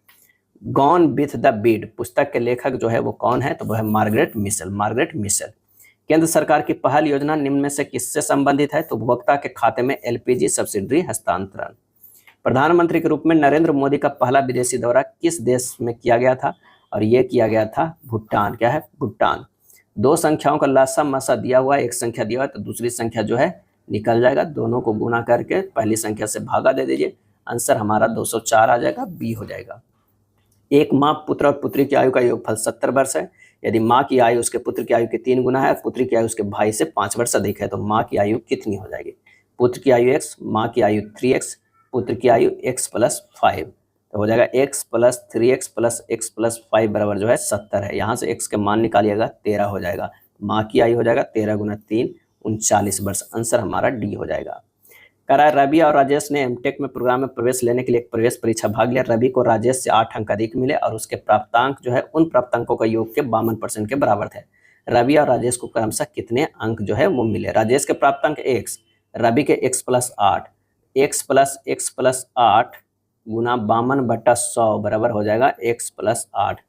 गॉन विथ द बीड पुस्तक के लेखक जो है वो कौन है? तो वो है मार्गरेट मिशेल। Margaret Michel. केंद्र सरकार की पहल योजना निम्न में से किससे संबंधित है? तो उपभोक्ता के खाते में LPG सब्सिडी हस्तांतरण। प्रधानमंत्री के रूप में नरेंद्र मोदी का पहला विदेशी दौरा किस देश में किया गया था? और ये किया गया था भूटान। क्या है? भूटान। दो संख्याओं का लसा मसा दिया हुआ है, एक संख्या दिया हुआ है तो दूसरी संख्या जो है निकल जाएगा। दोनों को गुना करके पहली संख्या से भागा दे दीजिए। आंसर हमारा 204 आ जाएगा, बी हो जाएगा। एक माँ पुत्र और पुत्री की आयु का योगफल 70 वर्ष है। यदि माँ की आयु उसके पुत्र की आयु के 3 गुना है और पुत्री की आयु उसके भाई से 5 वर्ष अधिक है तो माँ की आयु कितनी हो जाएगी? पुत्र की आयु x, माँ की आयु 3x, पुत्र की आयु x + 5 तो हो जाएगा x + 3x + x + 5 बराबर जो है 70 है। यहाँ से x के मान निकालिएगा 13 हो जाएगा। माँ की आयु हो जाएगा 13 × 3 39 वर्ष। आंसर हमारा डी हो जाएगा। करा रवि और राजेश ने एमटेक में प्रोग्राम में प्रवेश लेने के लिए एक प्रवेश परीक्षा भाग लिया। रवि को राजेश से 8 अंक अधिक मिले और उसके प्राप्तांक जो है उन प्राप्तांकों का योग के 52% के बराबर थे। रवि और राजेश को क्रमशः कितने अंक जो है वो मिले? राजेश के प्राप्तांक x, रवि के x + 8, x + x + 8 गुना 52/100 बराबर हो जाएगा x + 8।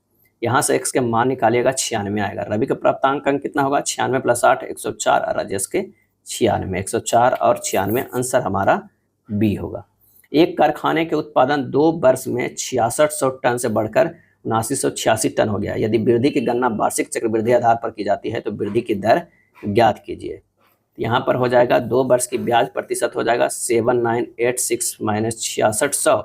यहाँ से x के मान निकालिएगा 96 आएगा। रवि का प्राप्तांक अंक कितना होगा? 96 + 8 104 और राजेश के 96 104 और 96। आंसर हमारा बी होगा। एक कारखाने के उत्पादन 2 वर्ष में 6600 टन से बढ़कर 7986 टन हो गया। यदि वृद्धि की गणना वार्षिक चक्रवृद्धि आधार पर की जाती है तो वृद्धि की दर ज्ञात कीजिए। यहाँ पर हो जाएगा 2 वर्ष की ब्याज प्रतिशत हो जाएगा 7986 - 6600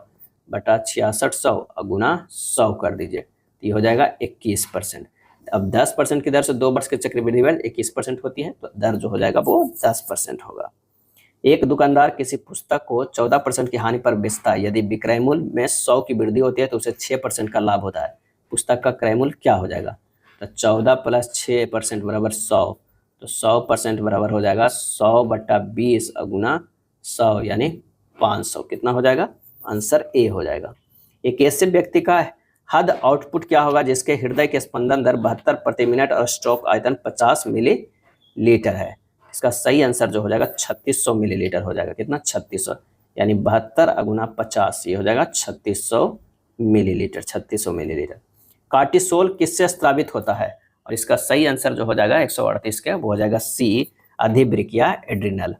बटा 6600 गुना 100 कर दीजिए तो ये हो जाएगा 21%। अब 10% की दर से 2 वर्ष के चक्रवृद्धि दर 21% होती है तो दर जो हो जाएगा वो 10% होगा। एक दुकानदार किसी पुस्तक को 14% की हानि पर बेचता है। यदि विक्रय मूल्य में 100 की वृद्धि होती है तो उसे 6% का लाभ होता है। पुस्तक का क्रय मूल्य क्या हो जाएगा? तो 14 + 6% बराबर 100 तो 100% बराबर हो जाएगा 100/20 गुना 100 यानी 500। कितना हो जाएगा? आंसर ए हो जाएगा। एक ऐसे व्यक्ति का हद आउटपुट क्या होगा जिसके हृदय के स्पंदन दर 72 प्रति मिनट और स्ट्रोक आयतन 50 मिलीलीटर है? इसका सही आंसर जो हो जाएगा 3600 मिलीलीटर हो जाएगा। कितना? 3600 यानी 72 गुना 50 ये हो जाएगा 3600 मिलीलीटर। 3600 मिलीलीटर। कार्टिसोल किससे स्रावित होता है? और इसका सही आंसर जो हो जाएगा 138 के वो हो जाएगा सी अधिवृक्क या एड्रिनल।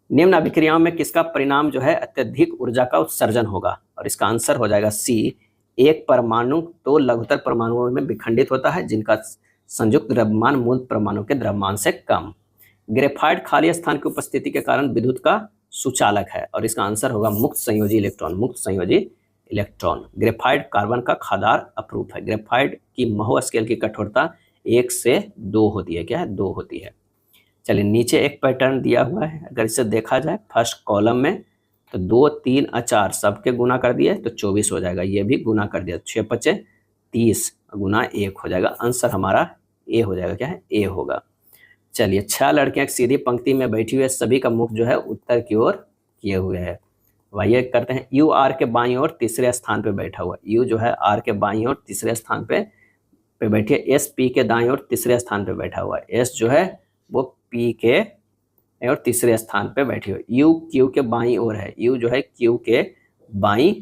निम्न अभिक्रियाओं में किसका परिणाम जो है अत्यधिक ऊर्जा का उत्सर्जन होगा? और इसका आंसर हो जाएगा सी एक परमाणु 2 लघुतर परमाणुओं में विखंडित होता है जिनका संयुक्त द्रव्यमान मूल परमाणु के द्रव्यमान से कम। ग्रेफाइट खाली स्थान की उपस्थिति के कारण विद्युत का सुचालक है और इसका आंसर होगा मुक्त संयोजी इलेक्ट्रॉन। मुक्त संयोजी इलेक्ट्रॉन। ग्रेफाइट कार्बन का खादार अपरूप है। ग्रेफाइट की महो स्केल की कठोरता 1 से 2 होती है। क्या है? 2 होती है। चलिए नीचे एक पैटर्न दिया हुआ है, अगर इसे देखा जाए फर्स्ट कॉलम में तो 2 3 और 4 सबके गुना कर दिए तो 24 हो जाएगा, ये भी गुना कर दिया, 6 5 30 गुना 1 हो जाएगा। आंसर हमारा ए हो जाएगा, क्या है, ए होगा। चलिए, 6 लड़कियां एक सीधी पंक्ति में बैठी हुई है, सभी का मुख जो है उत्तर की ओर किए हुए है। वही करते हैं, यू आर के बाईं ओर तीसरे स्थान पे बैठा हुआ, यू जो है आर के बाईं ओर तीसरे स्थान पे बैठिए, एस पी के दाईं ओर तीसरे स्थान पे बैठा हुआ है, एस जो है वो पी के और तीसरे स्थान पे बैठी हुई, यू क्यू के बाईं ओर है, यू जो है क्यू के बाईं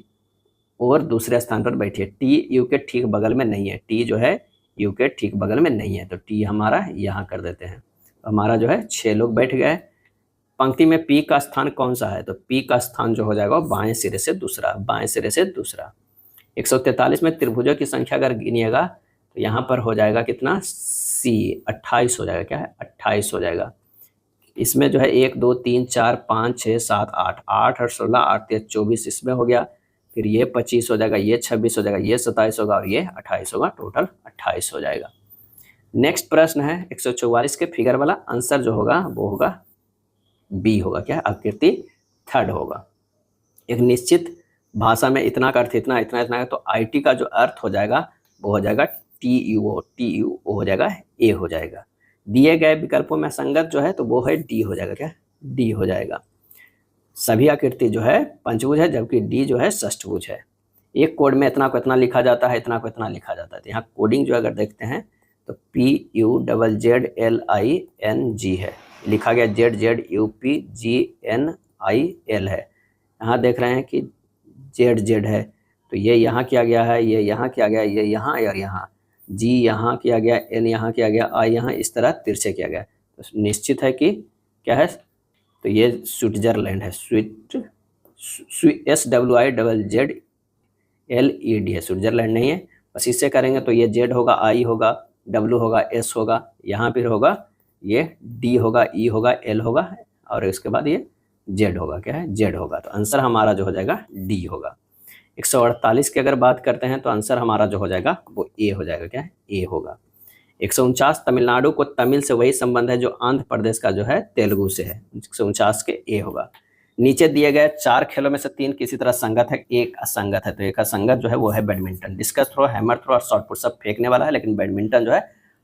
ओर दूसरे स्थान पर बैठी है, टी यू के ठीक बगल में नहीं है, टी जो है यू के ठीक बगल में नहीं है, तो टी हमारा यहाँ कर देते हैं। तो हमारा जो है 6 लोग बैठ गए। पंक्ति में पी का स्थान कौन सा है, तो पी का स्थान जो हो जाएगा बाएं सिरे से दूसरा, बाएं सिरे से दूसरा। 143 में त्रिभुजों की संख्या अगर गिनिएगा तो यहाँ पर हो जाएगा कितना, सी 28 हो जाएगा, क्या है, 28 हो जाएगा। इसमें जो है 1 2 3 4 5 6 7 8 8 और 16 8 3 24 इसमें हो गया, फिर ये 25 हो जाएगा, ये 26 हो जाएगा, ये 27 होगा और ये 28 होगा, टोटल 28 हो जाएगा। नेक्स्ट प्रश्न है 144 के फिगर वाला, आंसर जो होगा वो होगा बी होगा, क्या है, आकृति थर्ड होगा। एक निश्चित भाषा में इतना का अर्थ इतना इतना इतना, तो आईटी का जो अर्थ हो जाएगा वो हो जाएगा टी यू ओ हो जाएगा, ए हो जाएगा। दिए गए विकल्पों में संगत जो है तो वो है डी हो जाएगा, क्या, डी हो जाएगा। सभी आकृति जो है पंचभुज है, जबकि डी जो है षष्ठभुज है। एक कोड में इतना को इतना लिखा जाता है, इतना को इतना लिखा जाता है, तो यहाँ कोडिंग जो अगर देखते हैं तो PUZZLING है, लिखा गया ZZUPGNIL है। यहाँ देख रहे हैं कि ZZ है, तो ये यहाँ किया गया है, ये यहाँ किया गया, ये यहाँ और यहाँ, G यहाँ किया गया, N यहाँ किया गया, I यहाँ, इस तरह तिरछे किया गया। तो निश्चित है कि क्या है, तो ये स्विट्जरलैंड है, SWIZZLED है, स्विट्जरलैंड नहीं है। बस इससे करेंगे तो ये Z होगा, I होगा, W होगा, S होगा, यहाँ फिर होगा ये D होगा, E होगा, L होगा और इसके बाद ये Z होगा, क्या है, Z होगा। तो आंसर हमारा जो हो जाएगा D होगा। 148 की अगर बात करते हैं तो आंसर हमारा जो हो जाएगा वो ए हो जाएगा, क्या है, ए होगा। 149 तमिलनाडु को तमिल से वही संबंध है जो आंध्र प्रदेश का जो है तेलुगु से है, 149 के ए होगा। नीचे दिए गए 4 खेलों में से 3 किसी तरह संगत है, एक असंगत है, तो एक असंगत जो है वो है badminton. Discus throw, hammer throw और शॉर्ट पुट सब फेंकने वाला है, लेकिन बैडमिंटन जो है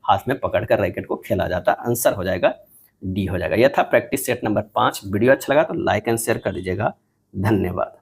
हाथ में पकड़कर रैकेट को खेला जाता है। आंसर हो जाएगा डी हो जाएगा। यह था प्रैक्टिस सेट नंबर 5। वीडियो अच्छा लगा तो लाइक एंड शेयर कर दीजिएगा। धन्यवाद।